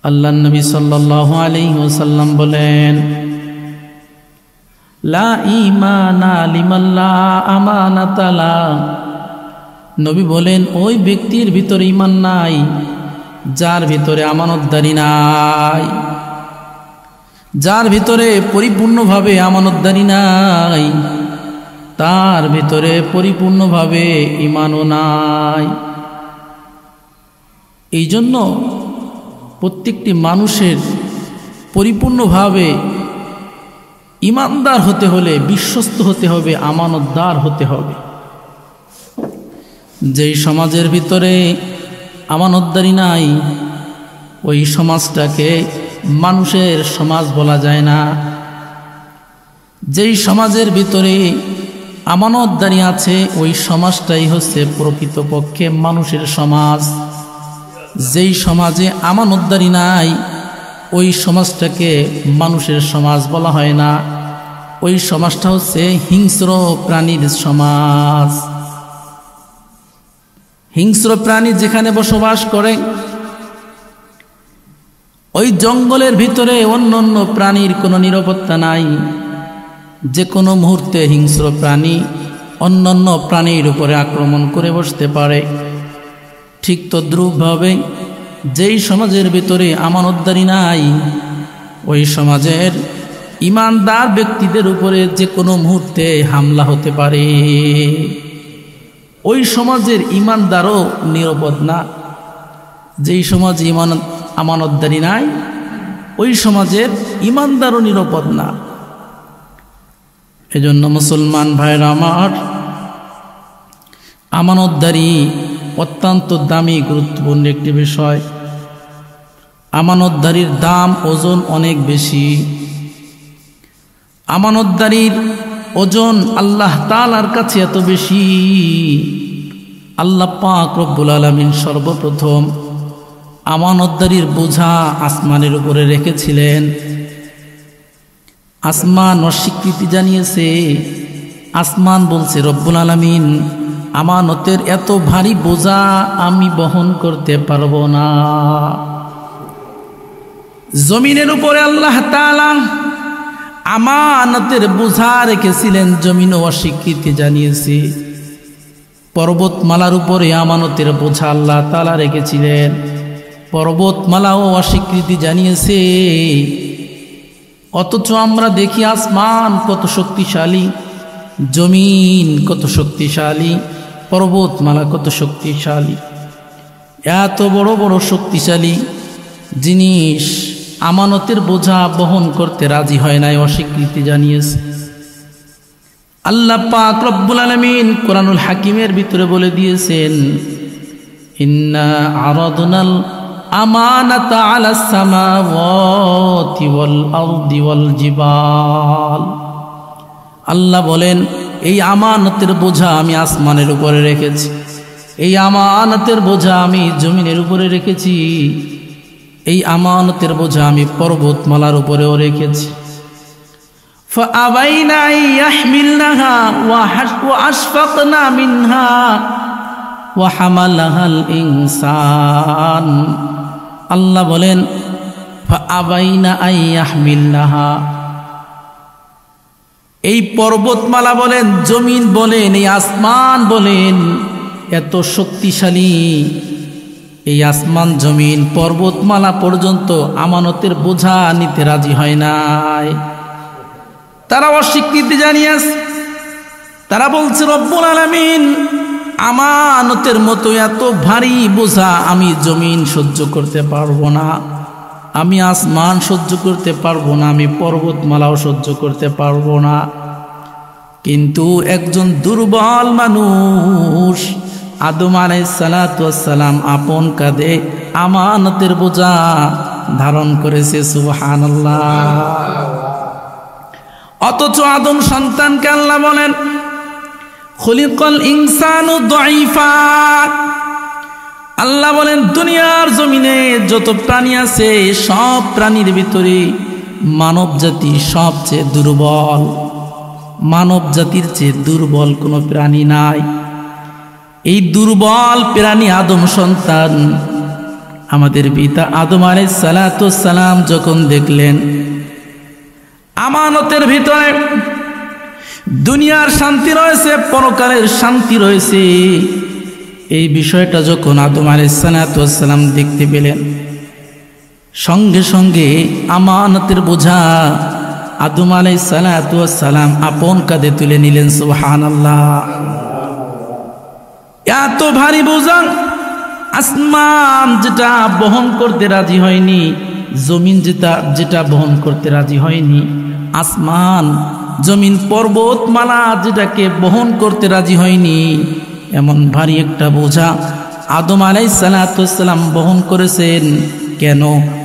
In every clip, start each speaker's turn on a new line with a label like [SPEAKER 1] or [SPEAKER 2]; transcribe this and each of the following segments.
[SPEAKER 1] আল্লাহ নবী সাল্লাল্লাহু আলাইহি ওয়াসাল্লাম বলেন, লা ঈমানা লিমান লা আমানাতা লা। নবী বলেন, ওই ব্যক্তির ভিতরে ঈমান নাই যার ভিতরে আমানতদারি নাই, যার ভিতরে পরিপূর্ণভাবে আমানতদারি নাই, তার ভিতরে পরিপূর্ণভাবে ঈমানও নাই। এই জন্য প্রত্যেকটি মানুষের পরিপূর্ণভাবে ঈমানদার হতে হলে বিশ্বস্ত হতে হবে, আমানতদার হতে হবে। যেই সমাজের ভিতরে আমানতদারি নাই, ওই সমাজটাকে মানুষের সমাজ বলা যায় না। যেই সমাজের ভিতরে আমানতদারি আছে, ওই সমাজটাই হচ্ছে প্রকৃতপক্ষে মানুষের সমাজ। যেই সমাজে আমানতদারি নাই, ওই সমাজটাকে মানুষের সমাজ বলা হয় না। ওই সমাজটা হচ্ছে হিংস্র প্রাণীর সমাজ। হিংস্র প্রাণী যেখানে বসবাস করে, ওই জঙ্গলের ভিতরে অন্য অন্য প্রাণীর কোনো নিরাপত্তা নাই। যে কোনো মুহূর্তে হিংস্র প্রাণী অন্যান্য প্রাণীর উপরে আক্রমণ করে বসতে পারে। ঠিক তদ্রূপভাবে যেই সমাজের ভিতরে আমানতদারি নাই, ওই সমাজের ঈমানদার ব্যক্তিদের উপরে যে কোনো মুহূর্তে হামলা হতে পারে। ওই সমাজের ঈমানদারও নিরাপদ না। যেই সমাজে আমানতদারি নাই, ওই সমাজের ঈমানদারও নিরাপদ না। এজন্য মুসলমান ভাইরা আমার, আমানতদারি অত্যন্ত দামি গুরুত্বপূর্ণ একটি বিষয়। আমানতদারির দাম ওজন অনেক বেশি। আমানতদারির ওজন আল্লাহ তাআলার কাছে এত বেশি, আল্লাহ পাক রব্বুল আলামিন সর্বপ্রথম আমানতদারির বোঝা আসমানের উপরে রেখেছিলেন। আসমান অস্বীকৃতি জানিয়েছে। আসমান বলছে, রব্বুল আলামিন, আমানতের এত ভারী বোঝা আমি বহন করতে পারবো না। জমিনের উপরে আল্লাহ তাআলা আমানতের বোঝা রেখেছিলেন, জমিনও অস্বীকৃতি জানিয়েছে। পর্বতমালার উপরে আমানতের বোঝা আল্লাহ তাআলা রেখেছিলেন, পর্বতমালাও অস্বীকৃতি জানিয়েছে। অথচ আমরা দেখি আসমান কত শক্তিশালী, জমিন কত শক্তিশালী, পর্বতমালা কত শক্তিশালী। এত বড় বড় শক্তিশালী জিনিস আমানতের বোঝা বহন করতে রাজি হয় নাই, অস্বীকৃতি জানিয়েছে। আল্লাহ পাক রব্বুল আলামিন কোরআনুল হাকিমের ভিতরে বলে দিয়েছেন, ইন্না আরাদনাল আমানাতা আলাস সামাওয়াতি ওয়াল আরদি ওয়াল জিবাল। আল্লাহ বলেন, এই আমানতের বোঝা আমি আসমানের উপরে রেখেছি, এই আমানতের বোঝা আমি জমিনের উপরে রেখেছি, এই আমানতের বোঝা আমি পর্বতমালার উপরেও রেখেছি। فأبين أن يحملنها وأشفقن منها وحملها الإنسان। আল্লাহ বলেন, فأبين أن يحملنها। এই পর্বতমালা বলেন, জমিন বলেন, এই আসমান বলেন, এত শক্তিশালী এই আসমান, জমিন, পর্বতমালা পর্যন্ত আমানতের বোঝা নিতে রাজি হয় নাই। তারা অস্বীকৃতি জানিয়েছে। তারা বলছে, রব্বুল আলামিন, আমানতের মতো এত ভারী বোঝা আমি জমিন সহ্য করতে পারবো না, আমি আসমান সহ্য করতে পারবো না, আমি পর্বতমালাও সহ্য করতে পারবো না। কিন্তু একজন দুর্বল মানুষ আদম আলাইহিস সালাতু ওয়াস সালাম আপন কাঁধে আমানতের বোঝা ধারণ করেছে। সুবহানাল্লাহ। অথচ আদম সন্তানকে আল্লাহ বলেন, খুলিকাল ইনসানু দাঈফা। আল্লাহ বলেন, দুনিয়ার জমিনে যত প্রাণী আছে, সব প্রাণীর ভিতরে মানব জাতি সবচেয়ে দুর্বল। মানব জাতির চেয়ে দুর্বল কোনো প্রাণী নাই। এই দুর্বল প্রাণী আদম সন্তান আমাদের পিতা আদম আলাইহিস সালাতু ওয়াস সালাম যখন দেখলেন আমানতের ভিতরে দুনিয়ার শান্তি রয়েছে, পরকালের শান্তি রয়েছে, এই বিষয়টা যখন আদম আলাইহিস সালাতু ওয়াস সালাম দেখতে পেলেন, সঙ্গে সঙ্গে আমানতের বোঝা আদম আলাইহিস সালাতু ওয়াস সালাম আপন কাঁধে তুলে নিলেন। সুবহানাল্লাহ। এত ভারী বোঝা আসমান যেটা বহন করতে রাজি হয়নি, জমিন যেটা বহন করতে রাজি হয়নি, আসমান জমিন পর্বতমালা যেটাকে বহন করতে রাজি হয়নি, এমন ভারী একটা বোঝা আদম আলাইহিস সালাতু ওয়াস সালাম বহন করেছেন। কেন?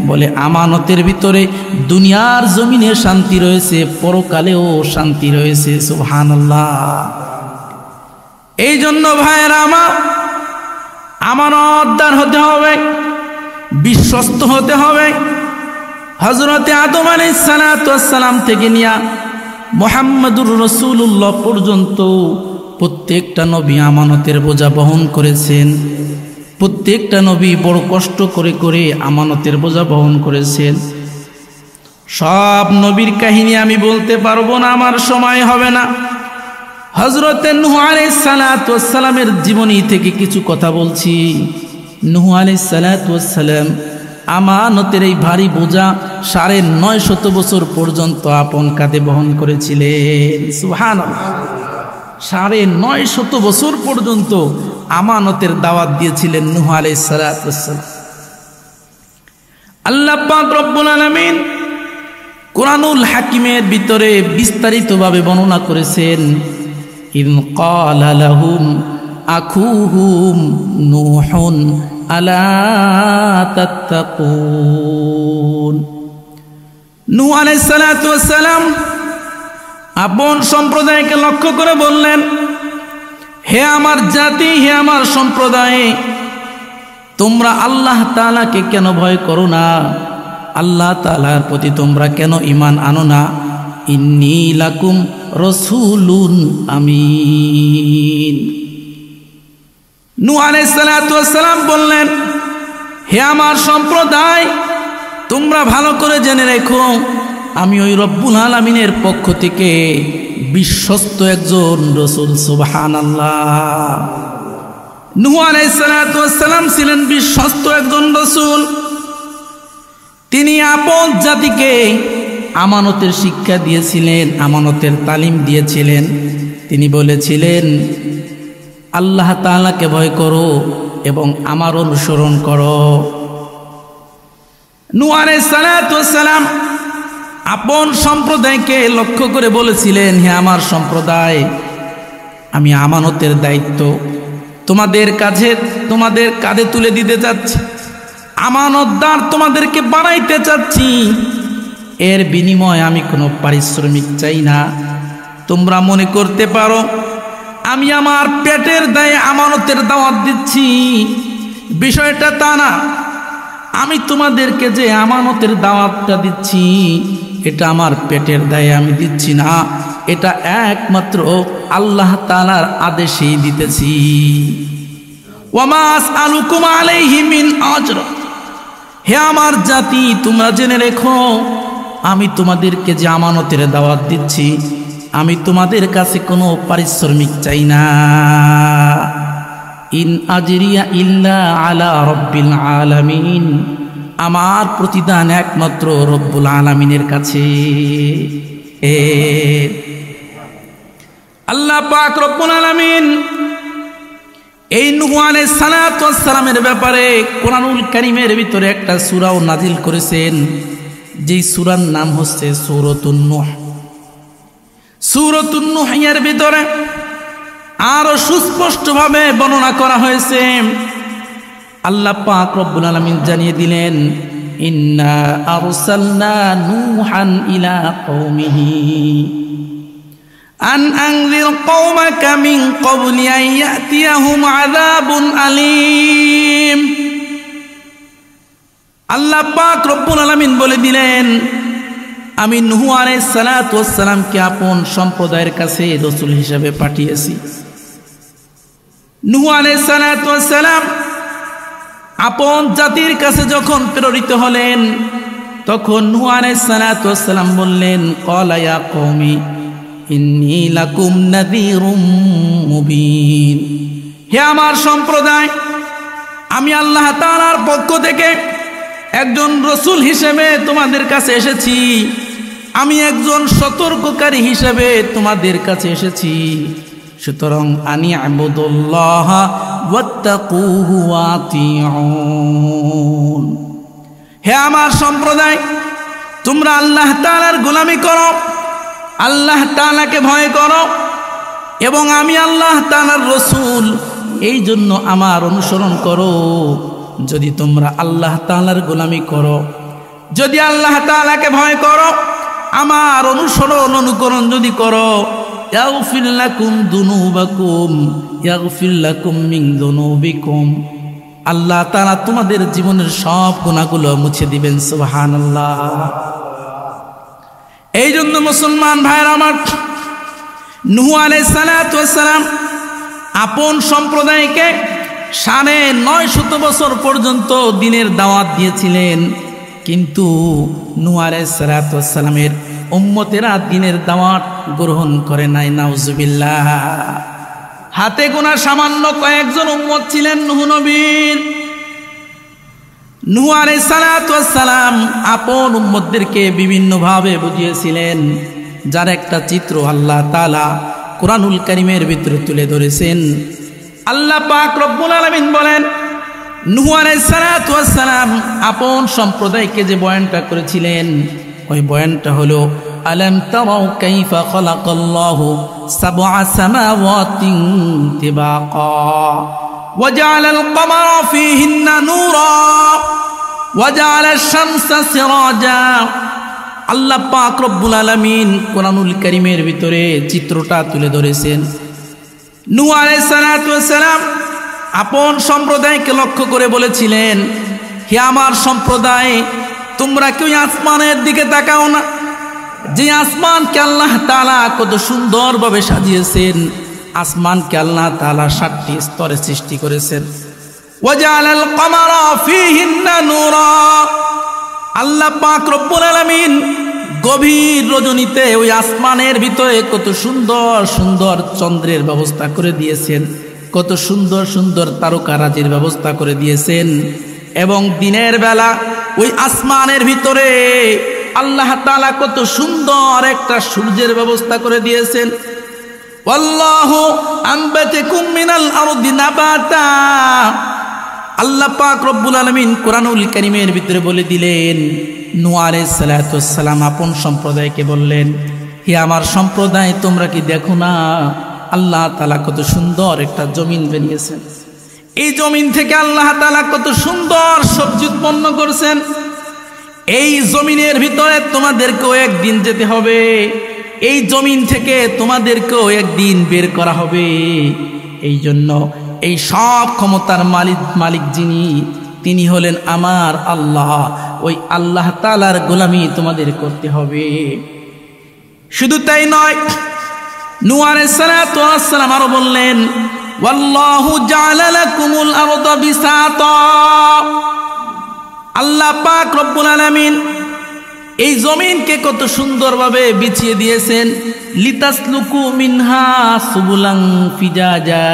[SPEAKER 1] বলে আমানতের ভিতরে দুনিয়ার জমিনে শান্তি রয়েছে, পরকালেও শান্তি রয়েছে। সুবহানাল্লাহ। এই জন্য ভাইয়েরা আমার, আমানতদার হতে হবে, বিশ্বস্ত হতে হবে। হযরতে আদম আলাইহিস সালাতু ওয়াস সালাম থেকে নিয়া মুহাম্মদুর রাসূলুল্লাহ পর্যন্ত প্রত্যেকটা নবী আমানতের বোঝা বহন করেছেন। প্রত্যেকটা নবী বড় কষ্ট করে করে আমানতের বোঝা বহন করেছেন। সব নবীর কাহিনী আমি বলতে পারবো না, আমার সময় হবে না। হযরতে নূহ আলাইহিস সালাতু ওয়াস সালামের জীবনী থেকে কিছু কথা বলছি। নূহ আলাইহিস সালাতু ওয়াস সালাম আমানতের এই ভারী বোঝা ৯৫০ বছর পর্যন্ত আপন কাঁধে বহন করেছিলেন। সুবহানাল্লাহ। ৯৫০ বছর পর্যন্ত আমানতের দাওয়াত দিয়েছিলেন নূহ আলাইহিস সালাতু ওয়াস সালাম। আল্লাহ পাক রব্বুল আলামিন কুরআনুল হাকিমের ভিতরে বিস্তারিতভাবে বর্ণনা করেছেন। ইন ক্বালা লাহুম আখুহুম নূহুন আলা তাত্তাকুন। নূহ আলাইহিস সালাতু ওয়াস সালাম আপন সম্প্রদায়কে লক্ষ্য করে বললেন, হে আমার জাতি, হে আমার সম্প্রদায়, তোমরা আল্লাহ তাআলাকে কেন ভয় করো না? আল্লাহ তাআলার প্রতি তোমরা কেন ঈমান আনো না? ইন্নী লাকুম রাসূলুন আমিন। নূহ আলাইহিস সালাতু ওয়াস সালাম বললেন, হে আমার সম্প্রদায়, তোমরা ভালো করে জেনে রেখো, আমি ওই রব্বুল আলামিনের পক্ষ থেকে বিশ্বস্ত একজন রাসূল। সুবহানাল্লাহ। নূহ আলাইহিস সালাতু ওয়াস সালাম ছিলেন বিশ্বস্ত একজন রাসূল। তিনি আপন জাতিকে আমানতের শিক্ষা দিয়েছিলেন, আমানতের তালিম দিয়েছিলেন। তিনি বলেছিলেন, আল্লাহ তাআলাকে ভয় করো এবং আমার অনুসরণ করো। নূহ আলাইহিস সালাতু ওয়াস সালাম আপন সম্প্রদায়কে লক্ষ্য করে বলেছিলেন, হে আমার সম্প্রদায়, আমি আমানতের দায়িত্ব তোমাদের কাঁধে তুলে দিতে চাচ্ছি, আমানতদার তোমাদেরকে বানাইতে চাচ্ছি। এর বিনিময়ে আমি কোনো পারিশ্রমিক চাই না। তোমরা মনে করতে পারো আমি আমার পেটের দায়ে আমানতের দাওয়াত দিচ্ছি, বিষয়টা তা না। আমি তোমাদেরকে যে আমানতের দাওয়াতটা দিচ্ছি, এটা আমার পেটের দায়ে আমি দিচ্ছি না, এটা একমাত্র আল্লাহ তাআলার আদেশেই দিতেছি। ওয়া মা আসআলুকুম আলাইহি মিন আজর। হে আমার জাতি, তোমরা জেনে রেখো, আমি তোমাদেরকে যে আমানতের দাওয়াত দিচ্ছি, আমি তোমাদের কাছে কোনো পারিশ্রমিক চাই না। ইন আজরিয়া ইল্লা আলা রাব্বিল আলামিন। আমার প্রতিদান একমাত্র রব্বুল আলামিনের কাছে। আল্লাহ পাক রব্বুল আলামিন এই নূহ আলাইহিস সালাতু ওয়াস সালামের ব্যাপারে কোরআনুল কারীমের ভিতরে একটা সূরাও নাজিল করেছেন, যেই সূরার নাম হচ্ছে সূরাতুন নূহ। সূরাতুন নূহ এর ভিতরে আরো সুস্পষ্টভাবে বর্ণনা করা হয়েছে। আল্লাহ পাক রব্বুল আলামিন জানিয়ে দিলেন, ইন্না আরসালনা নূহান ইলা কওমিহি আন আনজির কওমাকা মিন ক্বাবলি আন ইয়াতিয়াহুম আযাবুন আলীম। আল্লাহ পাক রব্বুল আলামিন বলে দিলেন, আমি নূহ আলাইহিস সালাতু ওয়াস সালামকে আপন সম্প্রদায়ের কাছে রাসূল হিসেবে পাঠিয়েছি। নূহ আলাইহিস সালাতু ওয়াস সালাম আপন জাতির কাছে যখন প্রেরিত হলেন তখন নূহ আলাইহিস সালাতু ওয়াস সালাম বললেন, ক্বালা ইয়া কওমি ইন্নী লাকুম নাযীরুম মুবিন। হে আমার সম্প্রদায়, আমি আল্লাহ তাআলার পক্ষ থেকে একজন রাসূল হিসেবে তোমাদের কাছে এসেছি, আমি একজন সতর্ককারী হিসেবে তোমাদের কাছে এসেছি। সুতরাং আনি আবুদুল্লাহ ওয়াত্তাকুহু ওয়াতিউন। হে আমার সম্প্রদায়, তোমরা আল্লাহ তাআলার গোলামি করো, আল্লাহ তাআলাকে ভয় করো, এবং আমি আল্লাহ তাআলার রাসূল, এই জন্য আমার অনুসরণ করো। যদি তোমরা আল্লাহ তাআলার গোলামি করো, যদি আল্লাহ তাআলাকে ভয় করো, আমার অনুকরণ যদি করো, ইয়াগফির লাকুম যুনুবাকুম ইয়াগফির লাকুম মিন যুনুবিকুম, আল্লাহ তাআলা তোমাদের জীবনের সব গুনাহগুলো মুছে দিবেন। সুবহানাল্লাহ। এই জন্য মুসলমান ভাইরা আমার, নূহ আলাইহিস সালাতু ওয়াস সালাম আপন সম্প্রদায়কে ৯৫০ বছর পর্যন্ত দ্বীনের দাওয়াত দিয়েছিলেন, কিন্তু নূহ আলাইহিস সালাতু ওয়াস সালামের উম্মতেরা দ্বীনের দাওয়াত গ্রহণ করে নাই। নাউজুবিল্লাহ। হাতে গোনা সামান্য কয়েকজন উম্মত ছিলেন নূহ নবীর। নূহ আলাইহিস সালাতু ওয়াস সালাম আপন উম্মতদেরকে বিভিন্নভাবে বুঝিয়েছিলেন, যার একটা চিত্র আল্লাহ তাআলা কুরআনুল কারীমের ভিতরে তুলে ধরেছেন। আল্লাহ পাক রব্বুল আলামিন বলেন, নূহ আলাইহিস সালাতু ওয়াস সালাম আপন সম্প্রদায়কে যে বয়ানটা করেছিলেন, ওই বয়ানটা হলো, আলাম তারাউ কাইফা খালাকাল্লাহু সাবআ সামাওয়াতিন তিবাকা ওয়া জাআলাল কমারা ফীহিন্না নূরা ওয়া জাআলাশ শামসা সিরাজা। আল্লাহ পাক রব্বুল আলামিন কুরআনুল কারীমের ভিতরে চিত্রটা তুলে ধরেছেন। নূহ আলাইহিস সালাতু ওয়াস সালাম আপন সম্প্রদায়কে লক্ষ্য করে বলেছিলেন, হে আমার সম্প্রদায়, তোমরা কেউ আসমানের দিকে তাকাও না, যে আসমানকে আল্লাহ তাআলা কত সুন্দরভাবে সাজিয়েছেন। আসমানকে আল্লাহ তাআলা ৭টি স্তরে সৃষ্টি করেছেন। ওয়া জাআলাল কমারা ফীহিন্না নূরা, আল্লাহ পাক রব্বুল আলামিন গভীর রজনীতে ওই আসমানের ভিতরে কত সুন্দর সুন্দর চন্দ্রের ব্যবস্থা করে দিয়েছেন, কত সুন্দর সুন্দর তারকারাজির ব্যবস্থা করে দিয়েছেন। এবং দিনের বেলা ওই আসমানের ভিতরে আল্লাহ তাআলা কত সুন্দর একটা সূর্যের ব্যবস্থা করে দিয়েছেন। ওয়াল্লাহু আনবাতাকুম মিনাল আরদি নাবাতা, আল্লাহ পাক রব্বুল আলামিন কুরআনুল কারীমের ভিতরে বলে দিলেন। নূহ আলাইহিস সালাতু ওয়াস সালাম আপন সম্প্রদায়কে বললেন, হে আমার সম্প্রদায়, তোমরা কি দেখো না আল্লাহ তাআলা কত সুন্দর একটা জমিন বানিয়েছেন, এই জমিন থেকে আল্লাহ তাআলা কত সুন্দর সবজি উৎপন্ন করছেন। এই জমিনের ভিতরে তোমাদেরকেও একদিন যেতে হবে, এই জমিন থেকে তোমাদেরকেও একদিন বের করা হবে। এই জন্য এই সব ক্ষমতার মালিক যিনি, তিনি হলেন আমার আল্লাহ। ওই আল্লাহ তাআলার গোলামি তোমাদের করতে হবে। শুধু তাই নয়, নূহ আলাইহিস সালাতু ওয়াস সালাম আরো বললেন, ওয়াল্লাহু জাআলা লাকুমুল আরদা বিসাতা, আল্লাহ পাক রব্বুল আলামিন এই জমিনকে কত সুন্দরভাবে বিছিয়ে দিয়েছেন। লিতাসলুকু মিনহা সুবুলান ফিজাজা,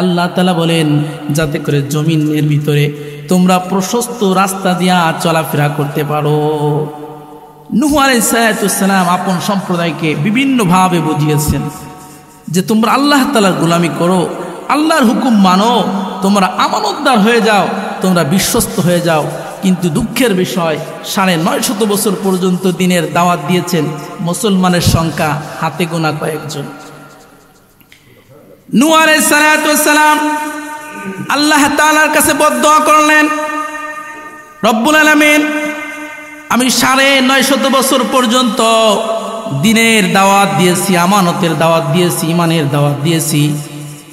[SPEAKER 1] আল্লাহ তাআলা বলেন যাতে করে জমিনের ভিতরে তোমরা প্রশস্ত রাস্তা দিয়া চলাফেরা করতে পারো। নূহ আলাইহিস সালাতু ওয়াস সালাম আপন সম্প্রদায়কে বিভিন্নভাবে বুঝিয়েছেন যে তোমরা আল্লাহ তাআলার গোলামি করো, আল্লাহর হুকুম মানো, তোমরা আমানতদার হয়ে যাও, তোমরা বিশ্বস্ত হয়ে যাও। কিন্তু দুঃখের বিষয়, ৯৫০ বছর পর্যন্ত দ্বীনের দাওয়াত দিয়েছেন মুসলমানের সংখ্যা হাতে গোনা কয়েকজন। নূহ আলাইহিস সালাতু ওয়াস সালাম আল্লাহ তাআলার কাছে বদদোয়া করলেন, রব্বুল আলামিন, আমি ৯৫০ বছর পর্যন্ত দ্বীনের দাওয়াত দিয়েছি, আমানতের দাওয়াত দিয়েছি, ঈমানের দাওয়াত দিয়েছি,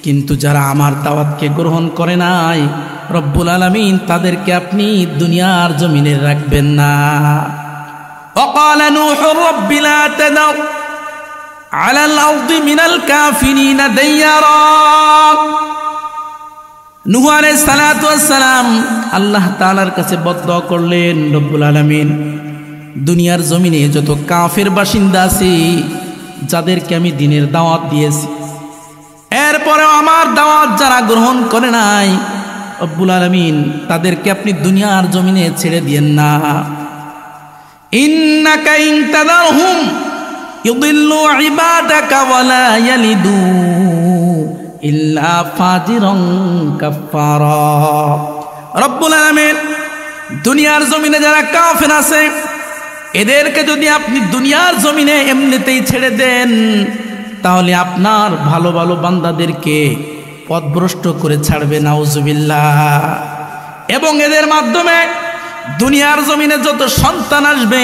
[SPEAKER 1] কিন্তু যারা আমার দাওয়াতকে গ্রহণ করে নাই, রব্বুল আলামিন তাদেরকে আপনি দুনিয়ার জমিনে রাখবেন না। ওয়াকালা নূহু রাব্বি লা তাদার আলাল আরদি মিনাল কাফিরিনা দাইয়ারা, নূহ আলাইহিস সালাতু ওয়াস সালাম আল্লাহ তাআলার কাছে বদদুআ করলেন, রব্বুল আলামিন দুনিয়ার জমিনে যত কাফের বাসিন্দা আছে যাদেরকে আমি দ্বীনের দাওয়াত দিয়েছি, এরপরেও আমার দাওয়াত যারা গ্রহণ করে নাই, রব্বুল আলামিন তাদেরকে আপনি দুনিয়ার জমিনে ছেড়ে দিয়েন না। ইন্নাকা ইন তাদারহুম ইউদিল্লু ইবাদাকা ওয়া লা ইয়ালিদু ইল্লা ফাজিরান কাফারা। রব্বুল আলামিন দুনিয়ার জমিনে যারা কাফের আছে এদেরকে যদি আপনি দুনিয়ার জমিনে এমনিতেই ছেড়ে দেন, তাহলে আপনার ভালো ভালো বান্দাদেরকে পথভ্রষ্ট করে ছাড়বে, নাউজুবিল্লাহ। এবং এদের মাধ্যমে দুনিয়ার জমিনে যত সন্তান আসবে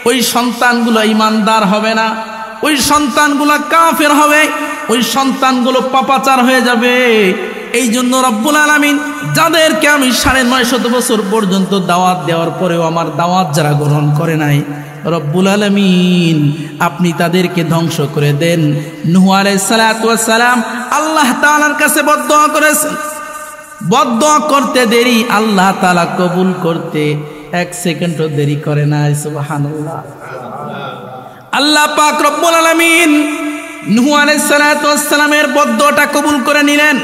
[SPEAKER 1] ওই সন্তানগুলো ঈমানদার হবে না, ওই সন্তানগুলো কাফের হবে, ওই সন্তানগুলো পাপাচার হয়ে যাবে। এই জন্য রব্বুল আলামিন যাদেরকে আমি ৯৫০ বছর পর্যন্ত দাওয়াত দেওয়ার পরেও আমার দাওয়াত যারা গ্রহণ করে নাই, রব্বুল আলামিন আপনি তাদেরকে ধ্বংস করে দেন। নূহ আলাইহিস সালাতু ওয়াস সালাম আল্লাহ তাআলার কাছে বদদুআ করেছেন, বদদুআ করতে দেরি, আল্লাহ তাআলা কবুল করতে ১ সেকেন্ডও দেরি করে না। সুবহানাল্লাহ। আল্লাহ পাক রব্বুল আলামিন নূহ আলাইহিস সালাতু ওয়াস সালামের বদদুআটা কবুল করে নিলেন।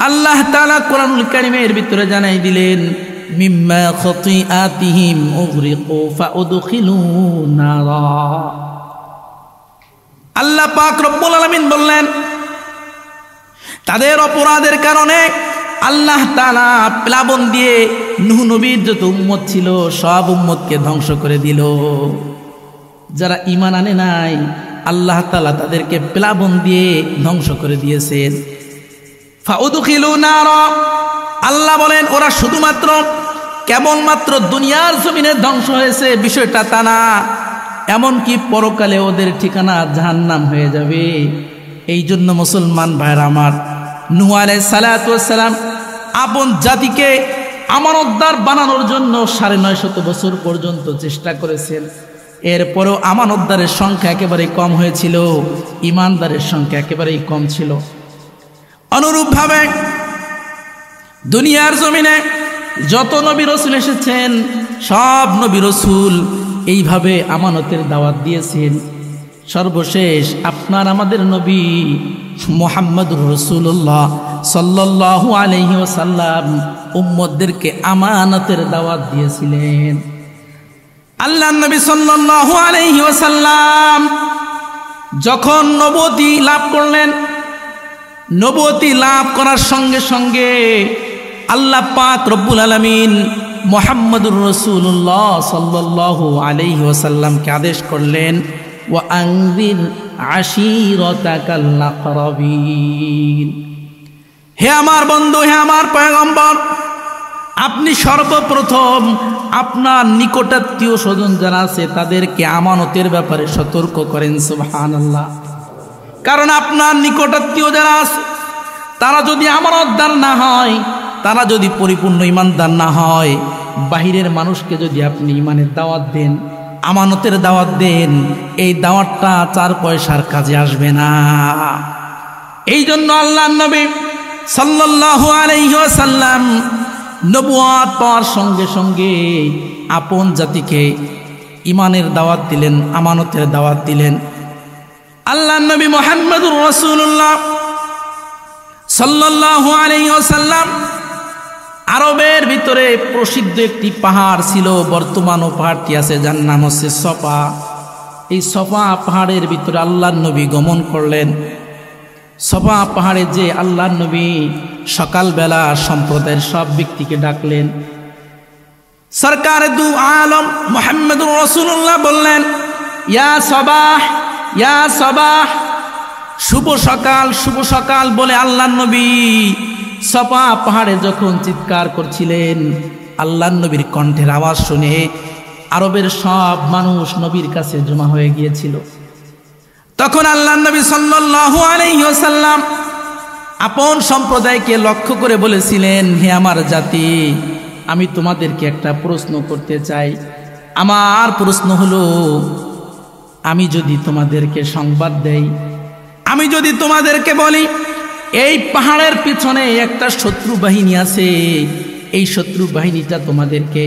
[SPEAKER 1] আল্লাহ তাআলা কোরআনুল কারীমের ভিতরে জানাই দিলেন, মিম্মা খাতিআতিহিম উগরিকু ফাউদখিলু নারা। আল্লাহ পাক রব্বুল আলামিন বললেন তাদের অপরাধের কারণে আল্লাহ তাআলা প্লাবন দিয়ে নূহ নবীর যত উম্মত ছিল সব উম্মতকে ধ্বংস করে দিল। যারা ঈমান আনে নাই আল্লাহ তাআলা তাদেরকে প্লাবন দিয়ে ধ্বংস করে দিয়েছেন। ফাউদখিলু নারা, আল্লাহ বলেন ওরা শুধুমাত্র কেবলমাত্র দুনিয়ার জমিনে ধ্বংস হয়েছে বিষয়টা তা না, এমনকি পরকালে ওদের ঠিকানা জাহান্নাম হয়ে যাবে। এই জন্য মুসলমান ভাইরা আমার, নূহ আলাইহিস সালাতু ওয়াস সালাম আপন জাতিকে আমানতদার বানানোর জন্য ৯৫০ বছর পর্যন্ত চেষ্টা করেছেন। এরপরেও আমানতদারের সংখ্যা একেবারেই কম হয়েছিল, ঈমানদারের সংখ্যা একেবারেই কম ছিল। অনুরূপভাবে দুনিয়ার জমিনে যত নবী রাসূল এসেছেন সব নবী রাসূল এইভাবে আমানতের দাওয়াত দিয়েছেন। সর্বশেষ আপনার আমাদের নবী মুহাম্মদুর রাসূলুল্লাহ সাল্লাল্লাহু আলাইহি ওয়াসাল্লাম উম্মতদেরকে আমানতের দাওয়াত দিয়েছিলেন। আল্লাহর নবী সাল্লাল্লাহু আলাইহি ওয়াসাল্লাম যখন নবুয়তি লাভ করলেন, নবুয়তি লাভ করার সঙ্গে সঙ্গে আল্লাহ পাক রব্বুল আলামিন মুহাম্মদুর রাসূলুল্লাহ সাল্লাল্লাহু আলাইহি ওয়াসাল্লামকে আদেশ করলেন, ওয়া আনজির আশীরাতাকাল আকরাবিন। হে আমার বন্ধু, হে আমার পয়গম্বর, আপনি সর্বপ্রথম আপনার নিকটাত্মীয় স্বজন যারা আছে তাদেরকে আমানতের ব্যাপারে সতর্ক করেন। সুবহানাল্লাহ। কারণ আপনার নিকটাত্মীয় যারা আছে তারা যদি আমানতদার না হয়, তারা যদি পরিপূর্ণ ঈমানদার না হয়, বাহিরের মানুষকে যদি আপনি ঈমানের দাওয়াত দেন, আমানতের দাওয়াত দেন, এই দাওয়াতটা ৪ পয়সার কাজে আসবে না। এই জন্য আল্লাহর নবী সাল্লাল্লাহু আলাইহি ওয়াসাল্লাম নবুয়ত পাওয়ার সঙ্গে সঙ্গে আপন জাতিকে ঈমানের দাওয়াত দিলেন, আমানতের দাওয়াত দিলেন। আল্লাহর নবী মুহাম্মদুর রাসূলুল্লাহ সাল্লাল্লাহু আলাইহি ওয়াসাল্লাম আরবের ভিতরে প্রসিদ্ধ একটি পাহাড় ছিল, বর্তমানও পাহাড়টি আছে, যার নাম হচ্ছে সফা। এই সফা পাহাড়ের ভিতরে আল্লাহর নবী গমন করলেন। সফা পাহাড়ে যে আল্লাহর নবী সকালবেলা সম্প্রদায়ের সব ব্যক্তিকে ডাকলেন। সরকার দু আলম মুহাম্মদুর রাসূলুল্লাহ বললেন, ইয়া সবাহ, ইয়া সবাহ, শুভ সকাল, শুভ সকাল বলে আল্লাহর নবী সফা পাহাড়ে যখন চিৎকার করছিলেন, আল্লাহর নবীর কণ্ঠের আওয়াজ শুনে আরবের সব মানুষ নবীর কাছে জমা হয়ে গিয়েছিল। তখন আল্লাহর নবী সাল্লাল্লাহু আলাইহি ওয়াসাল্লাম আপন সম্প্রদায়কে লক্ষ্য করে বলেছিলেন, হে আমার জাতি, আমি তোমাদেরকে একটা প্রশ্ন করতে চাই। আমার প্রশ্ন হলো, আমি যদি তোমাদেরকে সংবাদ দেই, আমি যদি তোমাদেরকে বলি এই পাহাড়ের পিছনে একটা শত্রু বাহিনী আছে, এই শত্রু বাহিনীটা তোমাদেরকে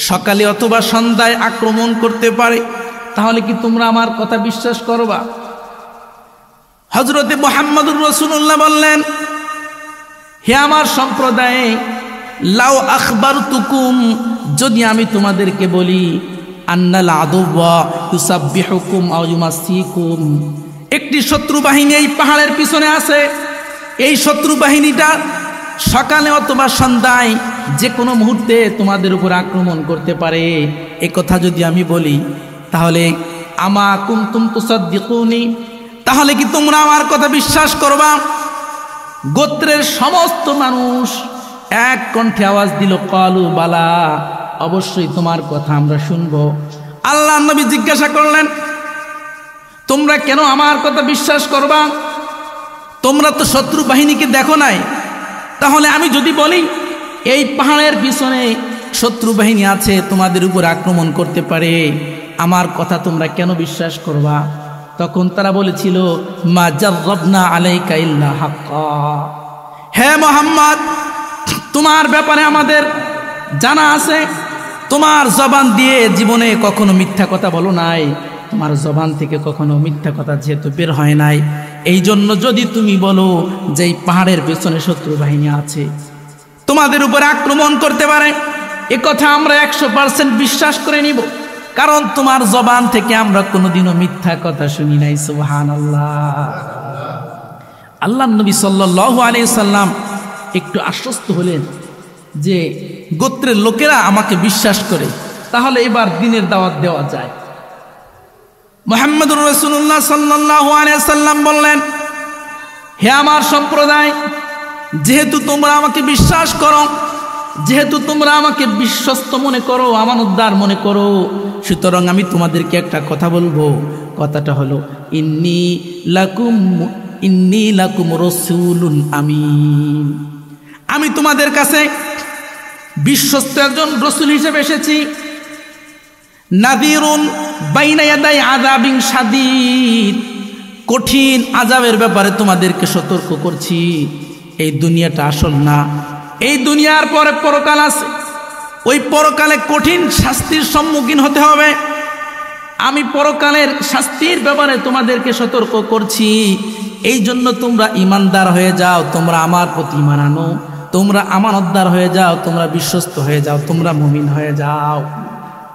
[SPEAKER 1] সকালে অথবা সন্ধ্যায় আক্রমণ করতে পারে, তাহলে কি তোমরা আমার কথা বিশ্বাস করবা? হযরতে মুহাম্মদুর রাসূলুল্লাহ বললেন, হে আমার সম্প্রদায়, লাউ আখবারতুকুম, যদি আমি তোমাদেরকে বলি, আন্নাল আদুওয়া ইউসাব্বিহুকুম আও ইউমাসসিকুম, একটি শত্রু বাহিনী এই পাহাড়ের পিছনে আছে, এই শত্রু বাহিনীটা সকালে অথবা সন্ধ্যায় যে কোনো মুহূর্তে তোমাদের উপর আক্রমণ করতে পারে, এ কথা যদি আমি বলি, তাহলে আমা কুনতুম তুসাদ্দিকুনি, তাহলে কি তোমরা আমার কথা বিশ্বাস করবা? গোত্রের সমস্ত মানুষ এক কণ্ঠে আওয়াজ দিল, ক্বালু বালা, অবশ্যই তোমার কথা আমরা শুনবো। আল্লাহর নবী জিজ্ঞাসা করলেন, তোমরা কেন আমার কথা বিশ্বাস করবা? তোমরা তো শত্রু বাহিনীকে দেখো নাই, তাহলে আমি যদি বলি এই পাহাড়ের পিছনে শত্রু বাহিনী আছে, তোমাদের উপর আক্রমণ করতে পারে, আমার কথা তোমরা কেন বিশ্বাস করবা? তখন তারা বলেছিল, মা জাররাবনা আলাইকা ইল্লা হাক্কা, হে মুহাম্মদ, তোমার ব্যাপারে আমাদের জানা আছে, তোমার জবান দিয়ে জীবনে কখনো মিথ্যা কথা বলো নাই, তোমার জবান থেকে কখনো মিথ্যা কথা যেহেতু বের হয় নাই, এই জন্য যদি তুমি বলো যে এই পাহাড়ের পেছনে শত্রু বাহিনী আছে, তোমাদের উপর আক্রমণ করতে পারে, এ কথা আমরা 100% বিশ্বাস করে নিব, কারণ তোমার জবান থেকে আমরা কোনোদিনও মিথ্যা কথা শুনি নাই। সুবহানাল্লাহ। আল্লাহর নবী সাল্লাল্লাহু আলাইহি সাল্লাম একটু আশ্বস্ত হলেন যে গোত্রের লোকেরা আমাকে বিশ্বাস করে, তাহলে এবার দ্বীনের দাওয়াত দেওয়া যায়। মুহাম্মদুর রাসূলুল্লাহ সাল্লাল্লাহু আলাইহি সাল্লাম বললেন, হে আমার সম্প্রদায়, যেহেতু তোমরা আমাকে বিশ্বাস করো, যেহেতু তোমরা আমাকে বিশ্বস্ত মনে করো, আমানতদার মনে করো, সুতরাং আমি তোমাদেরকে একটা কথা বলবো। কথাটা হলো, ইন্নী লাকুম রাসূলুন আমিন, আমি তোমাদের কাছে বিশ্বস্ত একজন রাসূল হিসেবে এসেছি। নাযীরুন বাইনা ইয়াদাই আযাবিন শাদীদ, কঠিন আযাবের ব্যাপারে তোমাদেরকে সতর্ক করছি। এই দুনিয়াটা আসল না, এই দুনিয়ার পরে পরকাল আছে, ওই পরকালে কঠিন শাস্তির সম্মুখীন হতে হবে। আমি পরকালের শাস্তির ব্যাপারে তোমাদেরকে সতর্ক করছি, এই জন্য তোমরা ইমানদার হয়ে যাও, তোমরা আমার প্রতি ঈমান আনো, তোমরা আমানতদার হয়ে যাও, তোমরা বিশ্বস্ত হয়ে যাও, তোমরা মুমিন হয়ে যাও।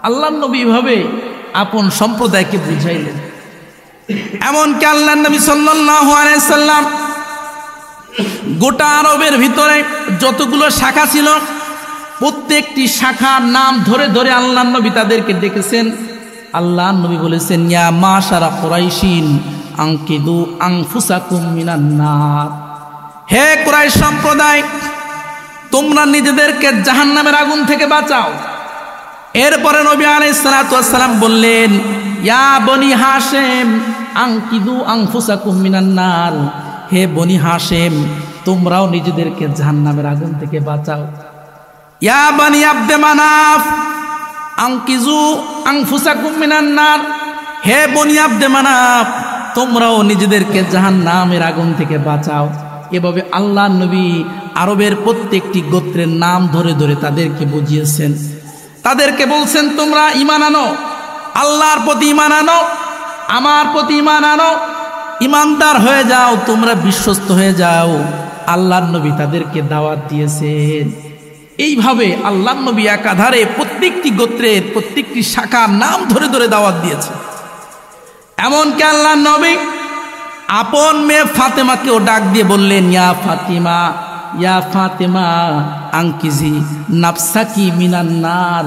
[SPEAKER 1] আল্লাহর নবী ভাবে আপন সম্প্রদায়কে বুঝাইলেন। এমনকি আল্লাহর নবী সাল্লাল্লাহু আলাইহি সাল্লাম গোটা আরবের ভিতরে যতগুলো শাখা ছিল, প্রত্যেকটি শাখার নাম ধরে ধরে আল্লাহর নবী তাদেরকে ডেকেছেন। আল্লাহর নবী বলেছেন, ইয়া মাশারা কুরাইশিন আনকিদু আনফুসাকুম মিনান নার, হে কুরাইশ সম্প্রদায়, তোমরা নিজেদেরকে জাহান্নামের আগুন থেকে বাঁচাও। এরপরে নবী আলাইহিস সালাতু ওয়াস সালাম বললেন, ইয়া বনি হাশেম আনকিদু আনফুসাকুম মিনান নার, হে বনি হাশেম, তোমরাও নিজেদেরকে জাহান্নামের আগুন থেকে বাঁচাও। ইয়া বনি আব্দে মানাফ আনকিজু আনফুসাকুম মিনান নার, হে বনি আব্দে মানাফ, তোমরাও নিজেদেরকে জাহান্নামের আগুন থেকে বাঁচাও। এভাবে আল্লাহর নবী আরবের প্রত্যেকটি গোত্রের নাম ধরে ধরে তাদেরকে বুঝিয়েছেন, তাদেরকে বলছেন, তোমরা ঈমান আনো, আল্লাহর প্রতি ঈমান আনো, আমার প্রতি ঈমান আনো, ঈমানদার হয়ে যাও, তোমরা বিশ্বস্ত হয়ে যাও। আল্লাহর নবী তাদেরকে দাওয়াত দিয়েছেন। এইভাবে আল্লাহর নবী একাধারে প্রত্যেকটি গোত্রের প্রত্যেকটি শাখার নাম ধরে ধরে দাওয়াত দিয়েছে। এমনকি আল্লাহর নবী আপন মেয়ে ফাতেমাকেও ডাক দিয়ে বললেন, ইয়া ফাতিমা, ইয়া ফাতেমা আনকিজি নাফসাকি মিনান নার,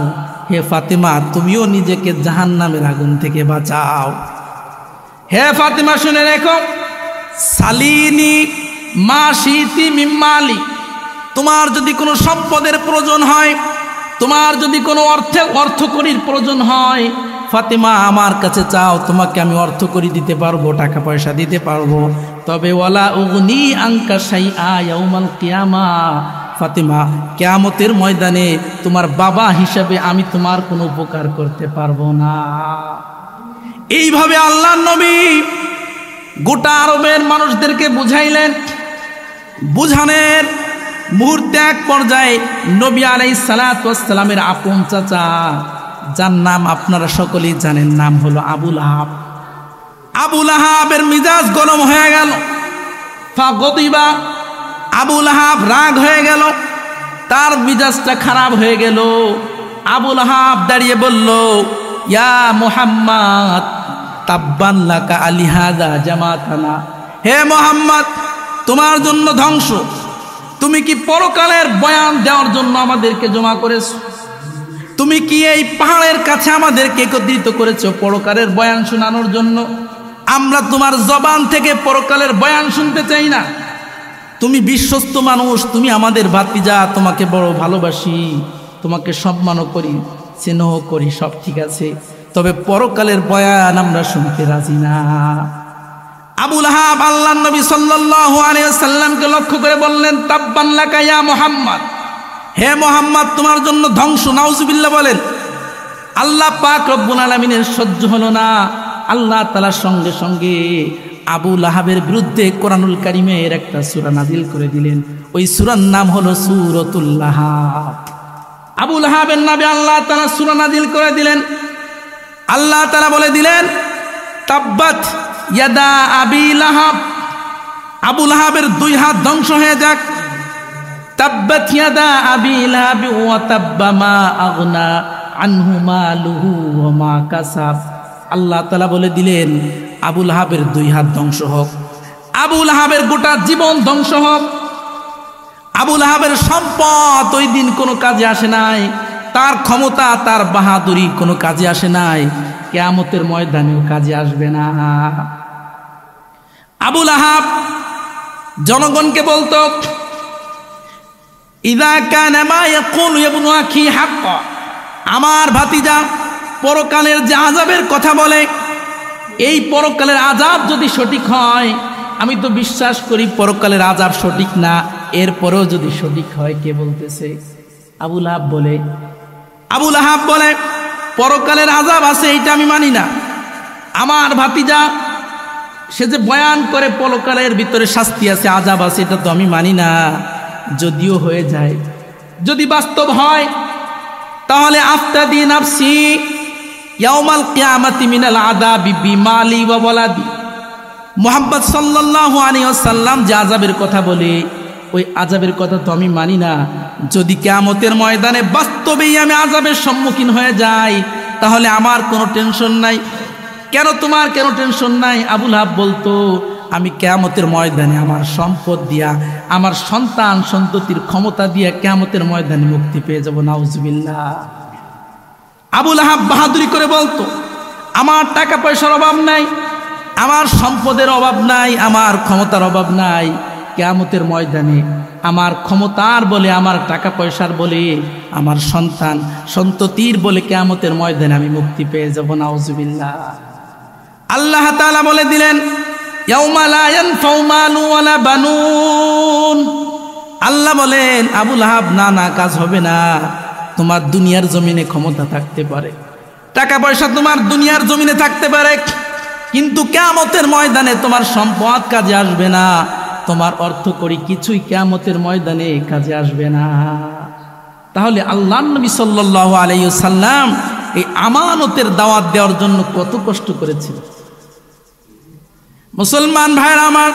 [SPEAKER 1] হে ফাতেমা, তুমিও নিজেকে জাহান্নামের আগুন থেকে বাঁচাও। হে ফাতেমা, শুনে রেখো, সালিনি মা শিতি মিম্মালি, তোমার যদি কোনো সম্পদের প্রয়োজন হয়, তোমার যদি কোনো অর্থকরীর প্রয়োজন হয়, ফাতেমা আমার কাছে চাও, তোমাকে আমি অর্থকরী দিতে পারবো, টাকা পয়সা দিতে পারবো, তবে ওয়ালা উগনি আনকা শাইআ ইয়াউমাল কিয়ামা, ফাতেমা, কিয়ামতের ময়দানে তোমার বাবা হিসাবে আমি তোমার কোনো উপকার করতে পারবো না। এইভাবে আল্লাহর নবী গোটা আরবের মানুষদেরকে বুঝাইলেন বুঝানের মুহূর্তে এক পর্যায়ে নবী আলাইহিস সালাতু ওয়াস সালামের আপন চাচা, যার নাম আপনারা সকলেই জানেন, নাম হলো আবু লাহাব। আবু লাহাবের মিজাজ গরম হয়ে গেল। ফাগদিবা, আবু লাহাব রাগ হয়ে গেল, তার মিজাজটা খারাপ হয়ে গেল। আবু লাহাব দাঁড়িয়ে বলল, ইয়া মুহাম্মদ তাব্বান লাকা আলিহাদা জামাতানা, হে মুহাম্মদ তোমার জন্য ধ্বংস, তুমি কি পরকালের বয়ান দেওয়ার জন্য আমাদেরকে জমা করেছো? তুমি কি এই পাহাড়ের কাছে আমাদেরকে একত্রিত করেছো পরকালের বয়ান শোনানোর জন্য? আমরা তোমার জবান থেকে পরকালের বয়ান শুনতে চাই না। তুমি বিশ্বস্ত মানুষ, তুমি আমাদের ভাতিজা, তোমাকে বড় ভালোবাসি, তোমাকে সম্মানও করি, স্নেহ করি, সব ঠিক আছে, তবে পরকালের বয়ান আমরা শুনতে রাজি না। আবু লাহাব আল্লাহর নবী সাল্লাল্লাহু আলাইহি ওয়াসাল্লামকে লক্ষ্য করে বললেন, তাব্বান লাকা ইয়া মুহাম্মদ, হে মুহাম্মদ তোমার জন্য ধ্বংস। নাউজুবিল্লাহ বলেন। আল্লাহ পাক রব্বুল আলামিনের সহ্য হলো না। আল্লাহ তাআলার সঙ্গে সঙ্গে আবু লাহাবের বিরুদ্ধে কোরআনুল কারীমের একটা সূরা নাজিল করে দিলেন। ওই সূরার নাম হলো সূরাতুল লাহাব। আবু লাহাবের নামে আল্লাহ তাআলা সূরা নাজিল করে দিলেন। আল্লাহ তাআলা বলে দিলেন, তাব্বাত ইয়াদা আবি লাহাব, আবু লাহাবের দুই হাত ধ্বংস হয়ে যাক। তাব্বাত ইয়াদা আবি লাহাব ওয়া তাব্বা মা আগনা আনহু মালুহু ওয়া মা কাসাব। আল্লাহ তাআলা বলে দিলেন, আবু লাহাবের দুই হাত ধ্বংস হোক, আবু লাহাবের গোটা জীবন ধ্বংস হোক। আবু লাহাবের সম্পদ ওই দিন কোনো কাজে আসে নাই, তার ক্ষমতা তার বাহাদুরি কোনো কাজে আসে নাই, কিয়ামতের ময়দানেও কাজে আসবে না। আবু লাহাব জনগণকে বলতো, ইযা কানা মা ইয়াকুলু ইবনু আখি হাক্কা, আমার ভাতিজা পরকালের যে আযাবের কথা বলে, এই পরকালের আযাব যদি সঠিক হয়, আমি তো বিশ্বাস করি পরকালের আযাব সঠিক না, এরপরেও যদি সঠিক হয়, কে বলতেছে? আবু লাহাব বলে। আবু লাহাব বলে, পরকালের আযাব আছে এটা আমি মানি না। আমার ভাতিজা সে যে বয়ান করে পরকালের ভিতরে শাস্তি আছে, আযাব আছে, এটা তো আমি মানি না। যদিও হয়ে যায়, যদি বাস্তব হয়, তাহলে আফতাদি নাফসি ইয়াউমাল কিয়ামাতি মিনাল আযাবি বিমালি ওয়া ওয়ালাদি। মুহাম্মদ সাল্লাল্লাহু আলাইহি ওয়াসাল্লাম যে আযাবের কথা বলে, ওই আযাবের কথা তো আমি মানি না। যদি কিয়ামতের ময়দানে বাস্তবেই আমি আযাবের সম্মুখীন হয়ে যাই, তাহলে আমার কোনো টেনশন নাই। কেন তোমার কেন টেনশন নাই? আবু লাহাব বলতো, আমি কিয়ামতের ময়দানে আমার সম্পদ দিয়া, আমার সন্তান সন্ততির ক্ষমতা দিয়া কিয়ামতের ময়দানে মুক্তি পেয়ে যাব। নাউজুবিল্লাহ। আবু লাহাব বাহাদুরি করে বলতো, আমার টাকা পয়সার অভাব নাই, আমার সম্পদের অভাব নাই, আমার ক্ষমতার অভাব নাই, কিয়ামতের ময়দানে আমার ক্ষমতার বলে, আমার টাকা পয়সার বলে, আমার সন্তান সন্ততির বলে কিয়ামতের ময়দানে আমি মুক্তি পেয়ে যাব। নাউজুবিল্লাহ। আল্লাহ তাআলা বলে দিলেন, ইয়াউমা লা ইয়ানফাউ মালু ওয়ালা বানুন। আল্লাহ বলেন, আবু লাহাব না না, কাজ হবে না। তোমার দুনিয়ার জমিনে ক্ষমতা থাকতে পারে, টাকা পয়সা তোমার দুনিয়ার জমিনে থাকতে পারে, কিন্তু কিয়ামতের ময়দানে তোমার সম্পদ কাজে আসবে না, তোমার অর্থ করি কিছুই কিয়ামতের ময়দানে কাজে আসবে না। তাহলে আল্লাহর নবী সাল্লাল্লাহু আলাইহি ওয়াসাল্লাম এই আমানতের দাওয়াত দেওয়ার জন্য কত কষ্ট করেছিল। মুসলমান ভাইরা আমার,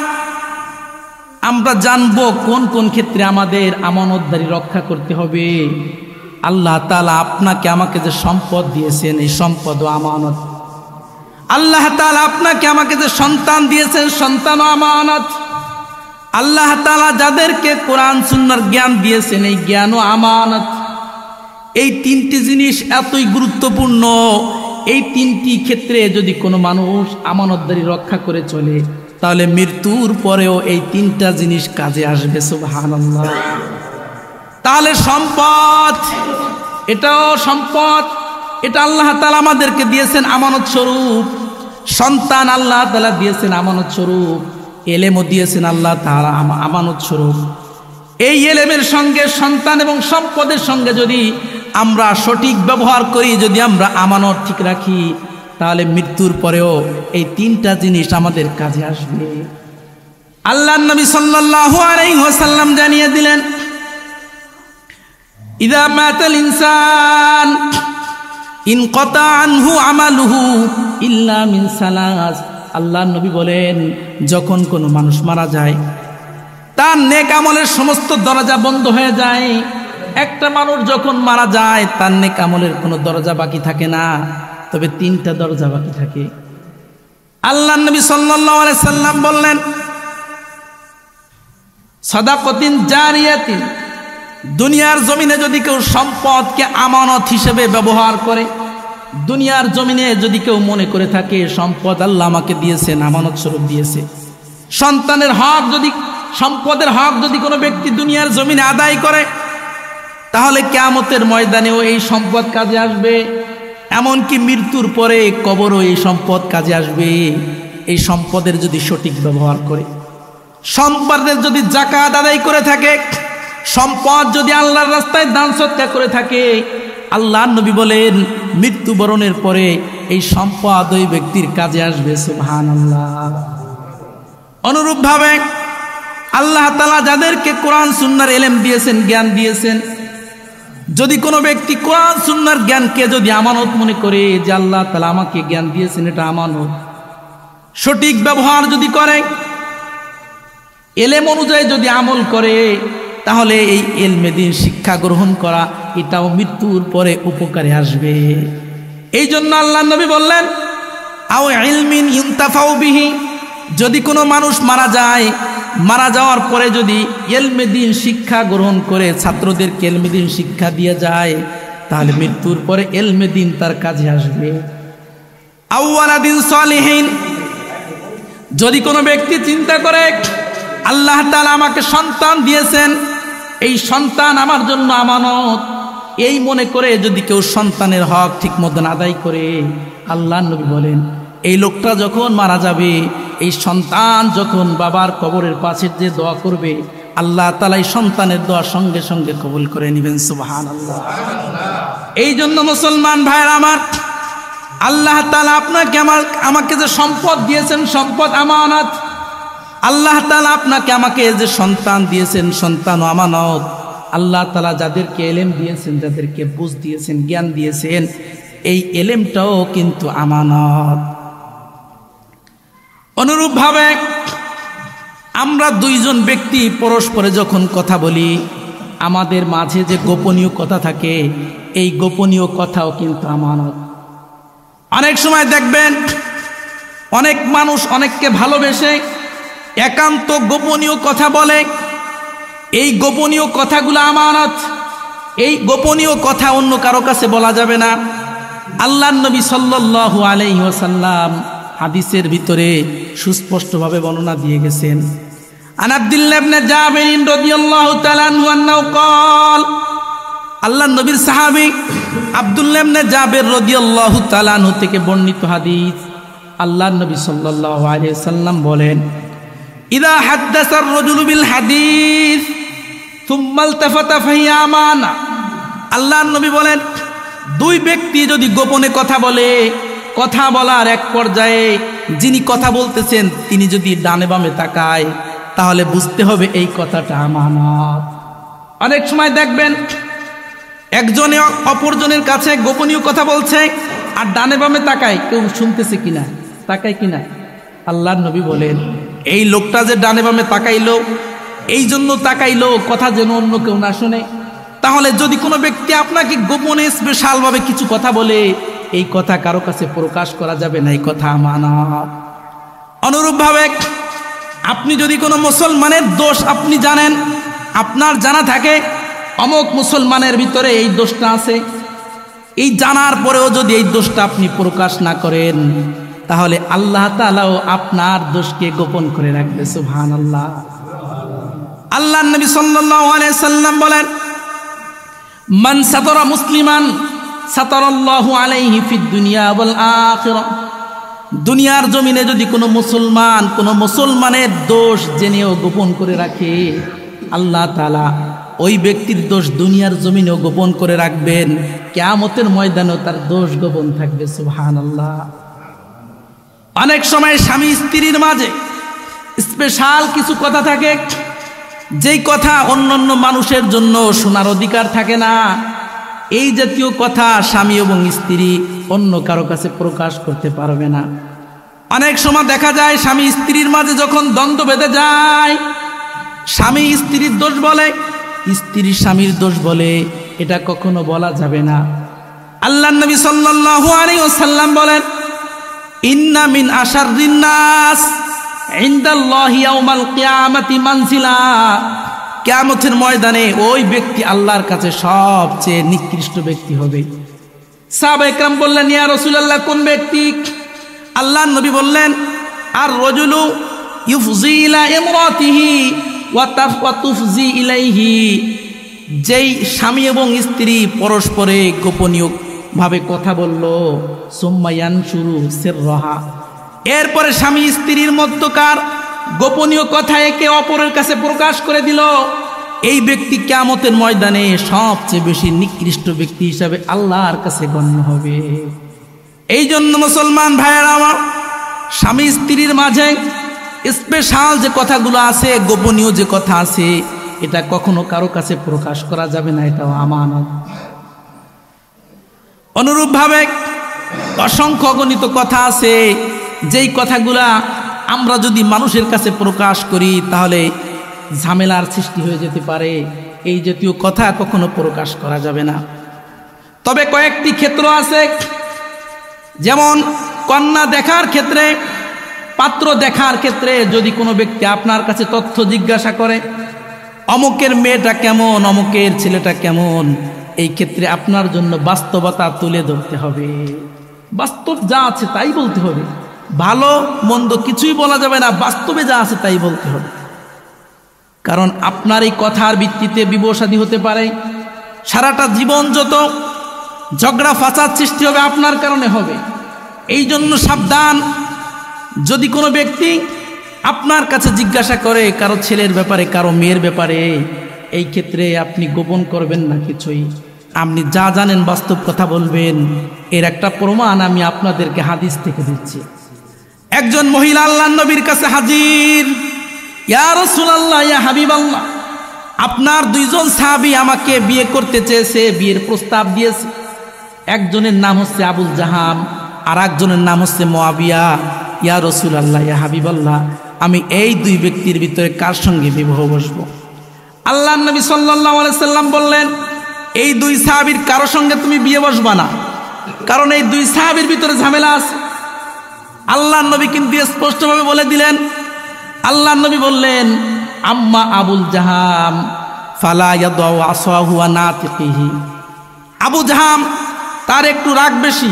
[SPEAKER 1] আমরা জানবো কোন কোন ক্ষেত্রে আমাদের আমানতদারি রক্ষা করতে হবে। আল্লাহ তাআলা আপনাকে আমাকে যে সম্পদ দিয়েছেন, এই সম্পদও আমানত। আল্লাহ তাআলা আপনাকে আমাকে যে সন্তান দিয়েছেন, সন্তানও আমানত। আল্লাহ তাআলা যাদেরকে কোরআন সুন্নাহর জ্ঞান দিয়েছেন, এই জ্ঞানও আমানত। এই তিনটি জিনিস এতই গুরুত্বপূর্ণ, এই তিনটি ক্ষেত্রে যদি কোনো মানুষ আমানতদারি রক্ষা করে চলে, তাহলে মৃত্যুর পরেও এই তিনটা জিনিস কাজে আসবে। সুবহানাল্লাহ। তাহলে সম্পদ, এটাও সম্পদ, এটা আল্লাহ তাআলা আমাদেরকে দিয়েছেন আমানত স্বরূপ। সন্তান আল্লাহ তাআলা দিয়েছেন আমানত স্বরূপ, এলেমও দিয়েছেন আল্লাহ তাআলা আমানত স্বরূপ। এই এলেমের সঙ্গে সন্তান এবং সম্পদের সঙ্গে যদি আমরা সঠিক ব্যবহার করি, যদি আমরা আমানত ঠিক রাখি, তাহলে মৃত্যুর পরেও এই তিনটা জিনিস আমাদের কাজে আসবে। আল্লাহর নবী সাল্লাল্লাহু আলাইহি ওয়াসাল্লাম জানিয়ে দিলেন, ইযা মাতাল ইনসান ইনকাতা আনহু আমালুহু ইল্লা মিন সালাস। আল্লাহর নবী বলেন, যখন কোনো মানুষ মারা যায় তার নেক আমলের সমস্ত দরজা বন্ধ হয়ে যায়। একটা মানুষ যখন মারা যায় তার নেক আমলের কোনো দরজা বাকি থাকে না, তবে তিনটা দরজা বাকি থাকে। আল্লাহর নবী সাল্লাল্লাহু আলাইহি সাল্লাম বললেন, সাদাকাতিন জারিয়াতিন, দুনিয়ার জমিনে যদি কেউ সম্পদকে আমানত হিসেবে ব্যবহার করে, দুনিয়ার জমিনে যদি কেউ মনে করে থাকে সম্পদ আল্লাহ আমাকে দিয়েছেন, আমানত স্বরূপ দিয়েছে, সন্তানের হক যদি, সম্পদের হক যদি কোনো ব্যক্তি দুনিয়ার জমিনে আদায় করে, তাহলে কিয়ামতের ময়দানেও এই সম্পদ কাজে আসবে। এমনকি মৃত্যুর পরে কবরও এই সম্পদ কাজে আসবে। এই সম্পদের যদি সঠিক ব্যবহার করে, সম্পদের যদি যাকাত আদায় করে থাকে, সম্পদ যদি আল্লাহর রাস্তায় দান সদকা করে থাকে, আল্লাহর নবী বলেন মৃত্যুবরণের পরে এই সম্পদ ওই ব্যক্তির কাজে আসবে। সুবহানাল্লাহ। অনুরূপভাবে আল্লাহ তাআলা যাদেরকে কোরআন সুন্নাহর ইলম দিয়েছেন, জ্ঞান দিয়েছেন, যদি কোনো ব্যক্তি কোরআন সুন্নাহর জ্ঞানকে যদি আমানত মনে করে যে আল্লাহ তাআলা আমাকে জ্ঞান দিয়েছেন, এটা আমানত, সঠিক ব্যবহার যদি করে, ইলম অনুযায়ী যদি আমল করে, তাহলে এই ইলমে দ্বীন শিক্ষা গ্রহণ করা এটাও মৃত্যুর পরে উপকারে আসবে। এই জন্য আল্লাহর নবী বললেন, আও ইলমিন ইনতাফাউ বিহি, যদি কোনো মানুষ মারা যায়, মারা যাওয়ার পরে যদি ইলমে দ্বীন শিক্ষা গ্রহণ করে ছাত্রদেরকে ইলমে দ্বীন শিক্ষা দিয়ে যায়, তাহলে মৃত্যুর পরে ইলমে দ্বীন তার কাজে আসবে। আও ওয়ালাদিন সালিহিন, যদি কোনো ব্যক্তি চিন্তা করে আল্লাহ তাআলা আমাকে সন্তান দিয়েছেন, এই সন্তান আমার জন্য আমানত, এই মনে করে যদি কেউ সন্তানের হক ঠিক মতন আদায় করে, আল্লাহর নবী বলেন এই লোকটা যখন মারা যাবে, এই সন্তান যখন বাবার কবরের পাশে যে দোয়া করবে, আল্লাহ তাআলা এই সন্তানের দোয়া সঙ্গে সঙ্গে কবুল করে নেবেন। সুবহানাল্লাহ। এই জন্য মুসলমান ভাইরা আমার, আল্লাহ তাআলা আপনাকে আমাকে যে সম্পদ দিয়েছেন, সম্পদ আমানত। আল্লাহ তাআলা আপনাকে আমাকে যে সন্তান দিয়েছেন, সন্তান আমানত। আল্লাহ তাআলা যাদেরকে ইলম দিয়েছেন, যাদেরকে বুঝ দিয়েছেন, জ্ঞান দিয়েছেন, এই ইলমটাও কিন্তু আমানত। অনুরূপভাবে আমরা দুইজন ব্যক্তি পরস্পরে যখন কথা বলি, আমাদের মাঝে যে গোপনীয় কথা থাকে, এই গোপনীয় কথাও কিন্তু আমানত। অনেক সময় দেখবেন অনেক মানুষ অনেককে ভালোবেসে একান্ত গোপনীয় কথা বলে, এই গোপনীয় কথাগুলো আমানত। এই গোপনীয় কথা অন্য কারো কাছে বলা যাবে না। আল্লাহর নবী সাল্লাল্লাহু আলাইহি ওয়াসাল্লাম হাদিসের ভিতরে সুস্পষ্টভাবে বর্ণনা দিয়ে গেছেন। আন আব্দুল্লাহ ইবনে জাবির রাদিয়াল্লাহু তাআলা আনহু আন্নাহু ক্বাল, আল্লাহর নবীর সাহাবী আব্দুল্লাহ ইবনে জাবির রাদিয়াল্লাহু তাআলা আনহু থেকে বর্ণিত হাদিস। আল্লাহর নবী সাল্লাল্লাহু আলাইহি ওয়াসাল্লাম বলেন, ইযা হাদ্দাসার রাজুলু বিল হাদিস সুম্মা ইলতাফাতা ফাহিয়া আমানা। আল্লাহর নবী বলেন, দুই ব্যক্তি যদি গোপনে কথা বলে, কথা বলার এক পর্যায়ে যিনি কথা বলতেছেন তিনি যদি ডানে বামে তাকায়, তাহলে বুঝতে হবে এই কথাটা আমানত। অনেক সময় দেখবেন একজনে অপরজনের কাছে গোপনীয় কথা বলছে আর ডানে বামে তাকায়, কেউ শুনতেছে কিনা, তাকায় কিনা। আল্লাহর নবী বলেন, এই লোকটা যে ডানে বামে তাকাইলো, এই জন্য তাকাইলো কথা যেন অন্য কেউ না শুনে। তাহলে যদি কোনো ব্যক্তি আপনাকে গোপনে স্পেশালভাবে কিছু কথা বলে, এই কথা কারো কাছে প্রকাশ করা যাবে না, এই কথা আমানত। অনুরূপভাবে আপনি যদি কোনো মুসলমানের দোষ আপনি জানেন, আপনার জানা থাকে অমুক মুসলমানের ভিতরে এই দোষটা আছে, এই জানার পরেও যদি এই দোষটা আপনি প্রকাশ না করেন, তাহলে আল্লাহ তাআলাও আপনার দোষকে গোপন করে রাখবে। সুবহানাল্লাহ। আল্লাহর নবী সাল্লাল্লাহু আলাইহি সাল্লাম বলেন, মান সাতারা মুসলিমান সাতারাল্লাহু আলাইহি ফিদ দুনিয়া ওয়াল আখিরাহ। দুনিয়ার জমিনে যদি কোনো মুসলমান কোনো মুসলমানের দোষ জেনেও গোপন করে রাখে, আল্লাহ তাআলা ওই ব্যক্তির দোষ দুনিয়ার জমিনেও গোপন করে রাখবেন, কিয়ামতের ময়দানেও তার দোষ গোপন থাকবে। সুবহানাল্লাহ। অনেক সময় স্বামী স্ত্রীর মাঝে, স্পেশাল কিছু কথা থাকে, যেই কথা অন্যান্য মানুষের জন্য শোনার অধিকার থাকে না। এই জাতীয় কথা স্বামী এবং স্ত্রী অন্য কারো কাছে প্রকাশ করতে পারবে না। অনেক সময় দেখা যায় স্বামী স্ত্রীর মাঝে যখন দ্বন্দ্ব বেঁধে যায়, স্বামী স্ত্রীর দোষ বলে, স্ত্রী স্বামীর দোষ বলে, এটা কখনো বলা যাবে না। আল্লাহর নবী সাল্লাল্লাহু আলাইহি ওয়াসাল্লাম বলেন, ইন্না মিন আশাররিন নাস ইনদাল্লাহি ইয়াউমাল কিয়ামাতি মানজিলা, কিয়ামতের ময়দানে ওই ব্যক্তি আল্লাহর কাছে সবচেয়ে নিকৃষ্ট ব্যক্তি হবে। সাহাবায়ে কেরাম বললেন, ইয়া রাসূলুল্লাহ, কোন ব্যক্তি? আল্লাহর নবী বললেন, আর রাজুলু ইউফজি ইলা ইমরাতিহি ওয়া তুফজি ইলাইহি, যেই স্বামী এবং স্ত্রী পরস্পরে গোপনীয় ভাবে কথা বলল, সুম্মা ইয়ানশুরু সিররাহা, এরপরে স্বামী স্ত্রীর মধ্যকার গোপনীয় কথা একে অপরের কাছে প্রকাশ করে দিল, এই ব্যক্তি কিয়ামতের ময়দানে সবচেয়ে বেশি নিকৃষ্ট ব্যক্তি হিসাবে আল্লাহর কাছে গণ্য হবে। এই জন্য মুসলমান ভাইয়েরা আমার, স্বামী স্ত্রীর মাঝে স্পেশাল যে কথাগুলো আছে, গোপনীয় যে কথা আছে, এটা কখনো কারো কাছে প্রকাশ করা যাবে না, এটাও আমানত। অনুরূপভাবে অসংখ্য অগণিত কথা আছে, যেই কথাগুলা আমরা যদি মানুষের কাছে প্রকাশ করি তাহলে ঝামেলার সৃষ্টি হয়ে যেতে পারে। এই জাতীয় কথা কখনো প্রকাশ করা যাবে না। তবে কয়েকটি ক্ষেত্র আছে, যেমন কন্যা দেখার ক্ষেত্রে, পাত্র দেখার ক্ষেত্রে যদি কোনো ব্যক্তি আপনার কাছে তথ্য জিজ্ঞাসা করে, অমুকের মেয়েটা কেমন, অমুকের ছেলেটা কেমন, এই ক্ষেত্রে আপনার জন্য বাস্তবতা তুলে ধরতে হবে। বাস্তব যা আছে তাই বলতে হবে, ভালো মন্দ কিছুই বলা যাবে না, বাস্তবে যা আছে তাই বলতে হবে। কারণ আপনার এই কথার ভিত্তিতে বিবাহ শাদী হতে পারে, সারাটা জীবন যত ঝগড়া ফাসাদ সৃষ্টি হবে আপনার কারণে হবে। এই জন্য সাবধান। যদি কোনো ব্যক্তি আপনার কাছে জিজ্ঞাসা করে কারো ছেলের ব্যাপারে, কারো মেয়ের ব্যাপারে, এই ক্ষেত্রে আপনি গোপন করবেন না কিছুই, আপনি যা জানেন বাস্তব কথা বলবেন। এর একটা প্রমাণ আমি আপনাদেরকে হাদিস থেকে দিচ্ছি। একজন মহিলা আল্লাহর নবীর কাছে হাজির, ইয়া রাসূলুল্লাহ, ইয়া হাবিবাল্লাহ, আপনার দুইজন সাহাবী আমাকে বিয়ে করতে চেয়েছে, বিয়ের প্রস্তাব দিয়েছে। একজনের নাম হচ্ছে আবুল জাহাম, আর একজনের নাম হচ্ছে মুআবিয়া। ইয়া রাসূলুল্লাহ, ইয়া হাবিবাল্লাহ, আমি এই দুই ব্যক্তির ভিতরে কার সঙ্গে বিবাহ বসবো? আল্লাহর নবী সাল্লাল্লাহু আলাইহি সাল্লাম বললেন, এই দুই সাহাবীর কারো সঙ্গে তুমি বিয়ে বসবা না, কারণ এই দুই সাহাবীর ভিতরে ঝামেলা আছে। আল্লাহর নবী কিন্তু স্পষ্টভাবে বলে দিলেন। আল্লাহর নবী বললেন, আম্মা আবুল জাহাম ফালা ইয়াদাউ আসাহু ওয়া নাতিকিহি, আবু জাহাম তার একটু রাগ বেশি,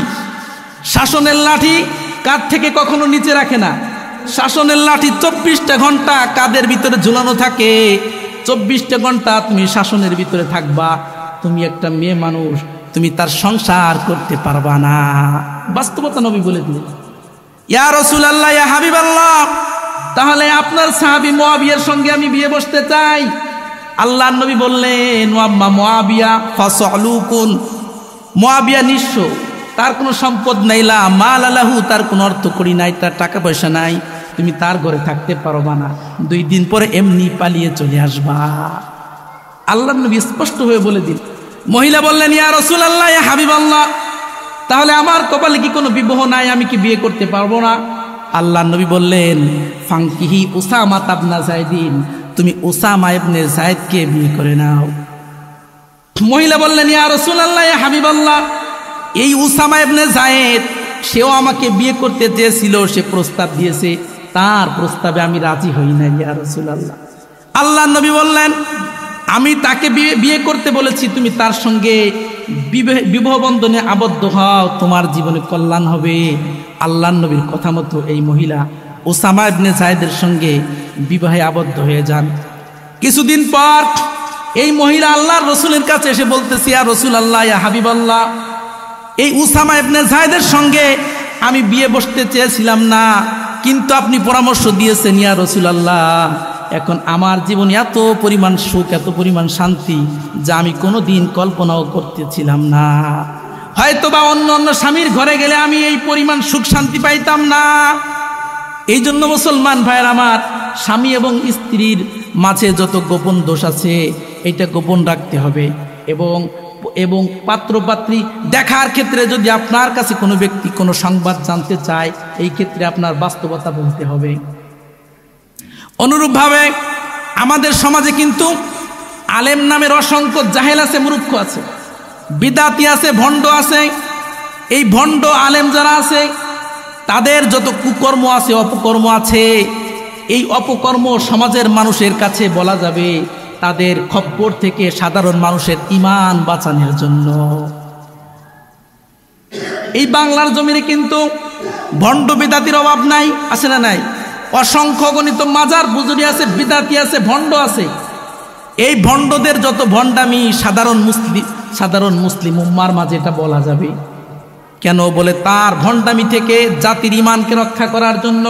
[SPEAKER 1] শাসনের লাঠি কাঁধ থেকে কখনো নিচে রাখে না। শাসনের লাঠি 24টা ঘন্টা কাঁধের ভিতরে ঝুলানো থাকে, 24টা ঘন্টা তুমি শাসনের ভিতরে থাকবা। তুমি একটা মেয়ে মানুষ, তুমি তার সংসার করতে পারবা না। বাস্তবতা নবী বলে দিলেন। ইয়া রাসূলুল্লাহ, ইয়া হাবিবাল্লাহ, তাহলে আপনার সাহাবী মুআবিয়ার সঙ্গে আমি বিয়ে বসতে চাই। আল্লাহর নবী বললেন, ওয়াম্মা মুআবিয়া ফাসআলুকুন, মুআবিয়া নিঃস্ব, তার কোনো সম্পদ নাই, লা মাল লাহু, তার কোনো অর্থ করি নাই, তার টাকা পয়সা নাই, তুমি তার ঘরে থাকতে পারবা না, 2 দিন পরে এমনি পালিয়ে চলে আসবা। আল্লাহর নবী স্পষ্ট হয়ে বলে দিন। মহিলা বললেন, ইয়া রাসূলুল্লাহ, ইয়া হাবিবাল্লাহ, তাহলে আমার কপালে কি কোনো বিবাহ নাই, আমি কি বিয়ে করতে পারবো না? আল্লাহর নবী বললেন, ফাঙ্কিহি উসামা ইবনে যায়েদিন, তুমি উসামা ইবনে যায়েদকে বিয়ে করে নাও। মহিলা বললেন, ইয়া রাসূলুল্লাহ, ইয়া হাবিবাল্লাহ, এই উসামা ইবনে যায়েদ সেও আমাকে বিয়ে করতে চেয়েছিল, সে প্রস্তাব দিয়েছে, তার প্রস্তাবে আমি রাজি হই না ইয়া রাসূলুল্লাহ। আল্লাহর নবী বললেন, আমি তাকে বিয়ে করতে বলেছি, তুমি তার সঙ্গে বিবাহ বন্ধনে আবদ্ধ হও, তোমার জীবনে কল্যাণ হবে। আল্লাহর নবীর কথা মতো এই মহিলা উসামা ইবনে যায়েদের সঙ্গে বিবাহে আবদ্ধ হয়ে যান। কিছুদিন পর এই মহিলা আল্লাহর রাসূলের কাছে এসে বলতেছে, ইয়া রাসূলুল্লাহ, ইয়া হাবিবাল্লাহ, এই উসামা ইবনে যায়েদের সঙ্গে আমি বিয়ে বসতে চেয়েছিলাম না, কিন্তু আপনি পরামর্শ দিয়েছেন ইয়া রাসূলুল্লাহ, এখন আমার জীবনে এত পরিমাণ সুখ, এত পরিমাণ শান্তি, যা আমি কোনোদিন কল্পনাও করতেছিলাম না। হয়তোবা অন্য অন্য স্বামীর ঘরে গেলে আমি এই পরিমাণ সুখ শান্তি পাইতাম না। এই জন্য মুসলমান ভাইয়ের আমার, স্বামী এবং স্ত্রীর মাঝে যত গোপন দোষ আছে এটা গোপন রাখতে হবে। এবং পাত্রপাত্রী দেখার ক্ষেত্রে যদি আপনার কাছে কোনো ব্যক্তি কোনো সংবাদ জানতে চায়, এই ক্ষেত্রে আপনার বাস্তবতা বলতে হবে। অনুরূপভাবে আমাদের সমাজে কিন্তু আলেম নামের অসংখ্য জাহেল আছে, মূর্খ আছে, বিদাতি আছে, ভণ্ড আছে। এই ভণ্ড আলেম যারা আছে তাদের যত কুকর্ম আছে, অপকর্ম আছে, এই অপকর্ম সমাজের মানুষের কাছে বলা যাবে তাদের খপ্পর থেকে সাধারণ মানুষের ঈমান বাঁচানোর জন্য। এই বাংলার জমিনে কিন্তু ভণ্ড বিদাতির অভাব নাই, আছে না নাই? অসংখ্য গণিত মাজার বুজুরি আছে, বিদাতি আছে, ভণ্ড আছে। এই ভণ্ডদের যত ভণ্ডামি সাধারণ মুসলিম উম্মার মাঝে এটা বলা যাবে। কেন বলে তার ভণ্ডামি থেকে জাতির ঈমানকে রক্ষা করার জন্য।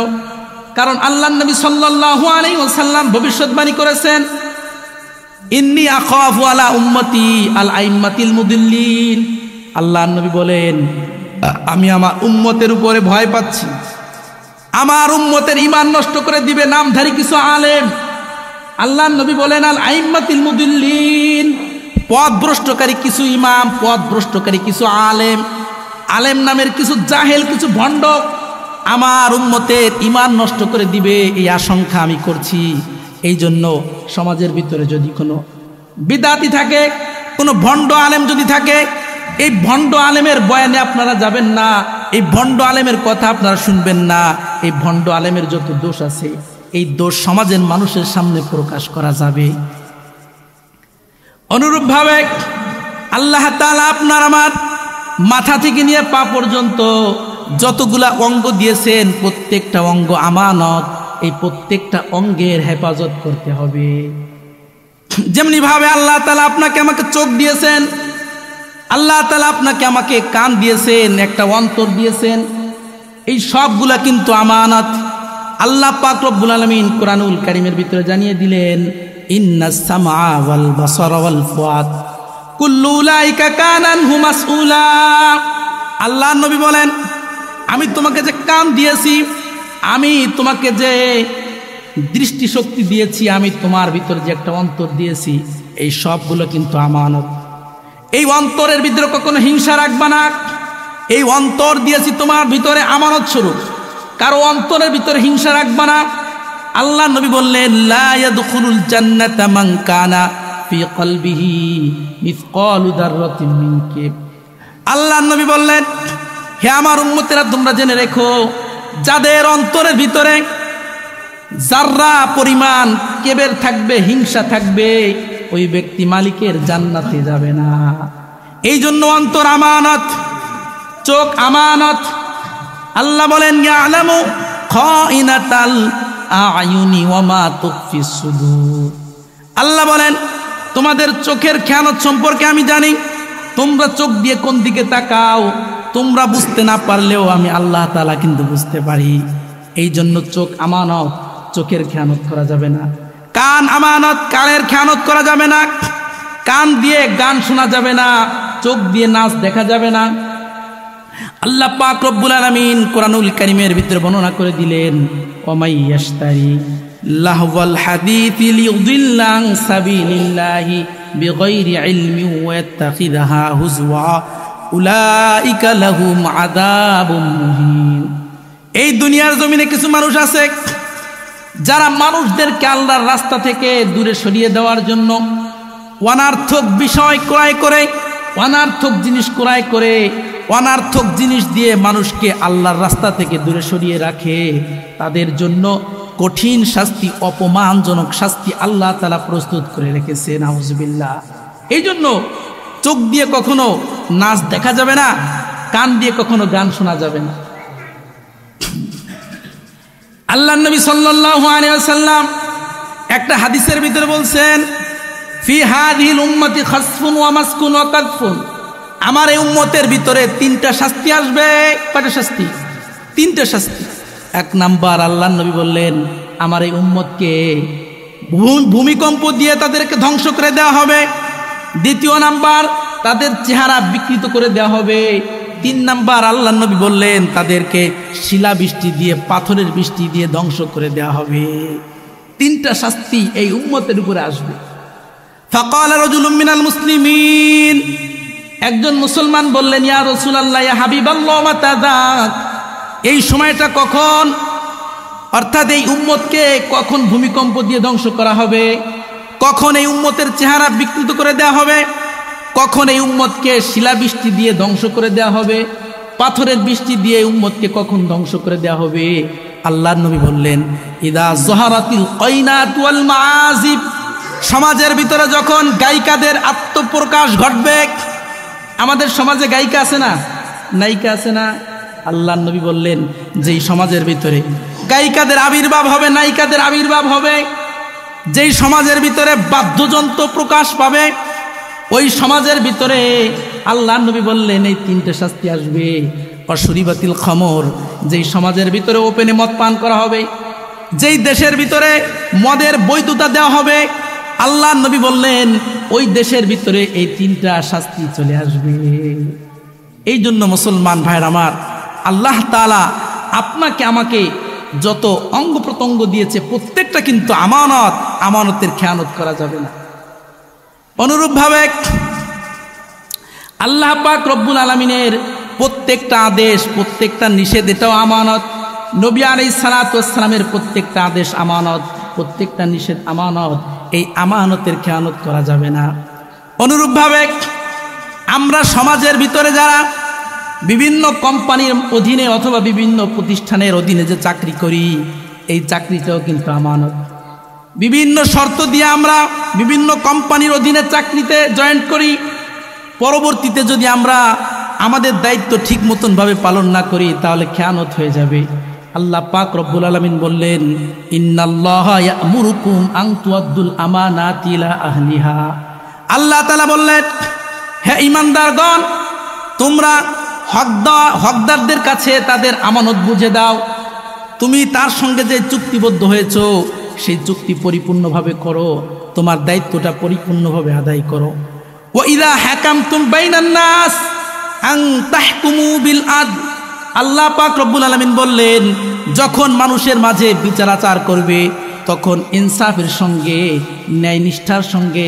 [SPEAKER 1] কারণ আল্লাহর নবী সাল্লাল্লাহু আলাইহি ওয়াসাল্লাম ভবিষ্যৎবাণী করেছেন, ইন্নী আখাফু আলা উম্মতি আল আইম্মাতিল মুদিল্লিন। আল্লাহর নবী বলেন, আমি আমার উম্মতের উপরে ভয় পাচ্ছি, আমার উম্মতের ঈমান নষ্ট করে দিবে নামধারী কিছু আলেম। আল্লাহর নবী বলেন, আল আইম্মাতিল মুদিল্লিন, পথভ্রষ্টকারী কিছু ইমাম, পথভ্রষ্টকারী কিছু আলেম, আলেম নামের কিছু জাহেল, কিছু ভণ্ড আমার উম্মতের ঈমান নষ্ট করে দিবে, এই আশঙ্কা আমি করছি। এই জন্য সমাজের ভিতরে যদি কোনো বিদাতি থাকে, কোনো ভণ্ড আলেম যদি থাকে, এই ভণ্ড আলেমের বয়ানে আপনারা যাবেন না, এই ভণ্ড আলেমের কথা আপনারা শুনবেন না। এই ভণ্ড আলেমের যত দোষ আছে এই দোষ সমাজের মানুষের সামনে প্রকাশ করা যাবে। অনুরূপভাবে আল্লাহ তাআলা আপনার আমার মাথা থেকে নিয়ে পা পর্যন্ত যতগুলা অঙ্গ দিয়েছেন প্রত্যেকটা অঙ্গ আমানত, এই প্রত্যেকটা অঙ্গের হেফাজত করতে হবে। যেমনি ভাবে আল্লাহ তাআলা আপনাকে আমাকে চোখ দিয়েছেন, আল্লাহ তাআলা আপনাকে আমাকে কান দিয়েছেন, একটা অন্তর দিয়েছেন, এই সবগুলা কিন্তু আমানত। আল্লাহ পাক রব্বুল আলামিন কোরআনুল কারীমের ভিতরে জানিয়ে দিলেন, ইন্নাস সামআ ওয়াল বাসারা ওয়াল ফুআদ কুল্লু উলাইকা কানা আনহু মাসউলা। আল্লাহর নবী বলেন, আমি তোমাকে যে কান দিয়েছি, আমি তোমাকে যে দৃষ্টিশক্তি দিয়েছি, আমি তোমার ভিতরে যে একটা অন্তর দিয়েছি, এই সবগুলো কিন্তু আমানত। এই অন্তরের ভিতরে কখনো হিংসা রাখবা না। এই অন্তর দিয়েছি তোমার ভিতরে আমানত স্বরূপ, কারো অন্তরের ভিতরে হিংসা রাখবা না। আল্লাহ নবী বললেন, লা ইয়াদখুলুল জান্নাতা মান কানা ফি কলবিহি মিসকালু যাররাতিন মিন কিব। আল্লাহ নবী বললেন, হে আমার উম্মতেরা, তোমরা জেনে রেখো, যাদের অন্তরের ভিতরে যাররা পরিমাণ কেবের থাকবে, হিংসা থাকবে, ওই ব্যক্তি মালিকের জান্নাতে যাবে না। এই জন্য অন্তর আমানত, চোখ আমানত। আল্লাহ বলেন, ইয়ালামু খাইনাতাল আয়ুনি ওয়া মা তুখফিস সুদূর। আল্লাহ বলেন, তোমাদের চোখের খেয়ানত সম্পর্কে আমি জানি। তোমরা চোখ দিয়ে কোন দিকে তাকাও তোমরা বুঝতে না পারলেও আমি আল্লাহ তাআলা কিন্তু বুঝতে পারি। এই জন্য চোখ আমানত, চোখের খেয়ানত করা যাবে না। কান আমানত, কানের খেয়ানত করা যাবে না। কান দিয়ে গান শোনা যাবে না, চোখ দিয়ে নাচ দেখা যাবে না। আল্লাহ পাক রব্বুল আলামিন কোরআনুল কারীমের ভিতরে বর্ণনা করে দিলেন, ওমাই ইয়াশতারি লাহওয়াল হাদীথি লিয়ুদিল্লা আন সাবিলিল্লাহি বিগাইরি ইলমিন ওয়া ইয়াত্তাখিযাহা হুজওয়া উলাইকা লাহুম আযাবুম মুহিন। এই দুনিয়ার জমিনে কিছু মানুষ আছে যারা মানুষদেরকে আল্লাহর রাস্তা থেকে দূরে সরিয়ে দেওয়ার জন্য অনার্থক বিষয় ক্রয় করে, অনার্থক জিনিস ক্রয় করে, অনার্থক জিনিস দিয়ে মানুষকে আল্লাহর রাস্তা থেকে দূরে সরিয়ে রাখে। তাদের জন্য কঠিন শাস্তি, অপমানজনক শাস্তি আল্লাহ তাআলা প্রস্তুত করে রেখেছে। নাউজুবিল্লাহ। এই জন্য চোখ দিয়ে কখনো নাচ দেখা যাবে না, কান দিয়ে কখনো গান শোনা যাবে না। আল্লাহর নবী সাল্লাল্লাহু আলাইহি ওয়াসাল্লাম একটা হাদিসের ভিতরে বলছেন, ফি হাযিহিল উম্মতি খাসফুন ওয়া মাসকুন ওয়া কাদফুন। আমার এই উম্মতের ভিতরে তিনটা শাস্তি আসবে। কয়টা শাস্তি? তিনটা শাস্তি। এক নাম্বার, আল্লাহর নবী বললেন, আমার এই উম্মতকে ভূমিকম্প দিয়ে তাদেরকে ধ্বংস করে দেওয়া হবে। দ্বিতীয় নাম্বার, তাদের চেহারা বিকৃত করে দেওয়া হবে। তিন নাম্বার, আল্লাহর নবী বললেন, তাদেরকে শিলা বৃষ্টি দিয়ে, পাথরের বৃষ্টি দিয়ে ধ্বংস করে দেওয়া হবে। তিনটা শাস্তি এই উম্মতের উপরে আসবে। ফাকাল রাজুলুম মিনাল মুসলিমিন, একজন মুসলমান বললেন, ইয়া রাসূলুল্লাহ, ইয়া হাবিবাল্লাহ, মাতা যাক, এই সময়টা কখন? অর্থাৎ এই উম্মতকে কখন ভূমিকম্প দিয়ে ধ্বংস করা হবে, কখন এই উম্মতের চেহারা বিকৃত করে দেওয়া হবে, কখন এই উম্মতকে শিলাবৃষ্টি দিয়ে ধ্বংস করে দেওয়া হবে, পাথরের বৃষ্টি দিয়ে উম্মতকে কখন ধ্বংস করে দেওয়া হবে? আল্লাহর নবী বললেন, ইদা যহারাতিল কায়নাত ওয়াল মাআজিব, সমাজের ভিতরে যখন গায়িকাদের আত্মপ্রকাশ ঘটবে। আমাদের সমাজে গায়িকা আছে না, নায়িকা আছে না? আল্লাহর নবী বললেন, যেই সমাজের ভিতরে গায়িকাদের আবির্ভাব হবে, নায়িকাদের আবির্ভাব হবে, যেই সমাজের ভিতরে বাদ্যযন্ত্র প্রকাশ পাবে, ওই সমাজের ভিতরে আল্লাহর নবী বললেন এই তিনটে শাস্তি আসবে। অশুরিবাতিল খমর, যেই সমাজের ভিতরে ওপেনে মদ পান করা হবে, যেই দেশের ভিতরে মদের বৈধতা দেওয়া হবে, আল্লাহর নবী বললেন ওই দেশের ভিতরে এই তিনটা শাস্তি চলে আসবে। এই জন্য মুসলমান ভাইয়ের আমার, আল্লাহ তাআলা আপনাকে আমাকে যত অঙ্গ প্রত্যঙ্গ দিয়েছে প্রত্যেকটা কিন্তু আমানত, আমানতের খেয়ানত করা যাবে না। অনুরূপভাবে আল্লাহ পাক রব্বুল আলামিনের প্রত্যেকটা আদেশ, প্রত্যেকটা নিষেধ, এটাও আমানত। নবী আলাইহিস সালাতু ওয়াস সালামের প্রত্যেকটা আদেশ আমানত, প্রত্যেকটা নিষেধ আমানত। এই আমানতের খেয়ানত করা যাবে না। অনুরূপভাবে আমরা সমাজের ভিতরে যারা বিভিন্ন কোম্পানির অধীনে অথবা বিভিন্ন প্রতিষ্ঠানের অধীনে যে চাকরি করি, এই চাকরিটাও কিন্তু আমানত। বিভিন্ন শর্ত দিয়ে আমরা বিভিন্ন কোম্পানির অধীনে চাকরিতে জয়েন করি, পরবর্তীতে যদি আমরা আমাদের দায়িত্ব ঠিক মতনভাবে পালন না করি তাহলে খেয়ানত হয়ে যাবে। আল্লাহ পাক রব্বুল আলামিন বললেন, ইন্নাল্লাহা ইয়া'মুরুকুম আন তুআদ্দুল আমানাতি ইলা আহলিহা। আল্লাহ তাআলা বললেন, হে ঈমানদারগণ, তোমরা হকদারদের কাছে তাদের আমানত বুঝে দাও। তুমি তার সঙ্গে যে চুক্তিবদ্ধ হয়েছো সেই চুক্তি পরিপূর্ণভাবে করো, তোমার দায়িত্বটা পরিপূর্ণভাবে আদায় করো। ওয়া ইযা হাকামতুম বাইনান নাস আন তাহকুমু বিল আদল। আল্লাহ পাক রব্বুল আলামিন বললেন, যখন মানুষের মাঝে বিচার আচার করবে তখন ইনসাফের সঙ্গে, ন্যায় নিষ্ঠার সঙ্গে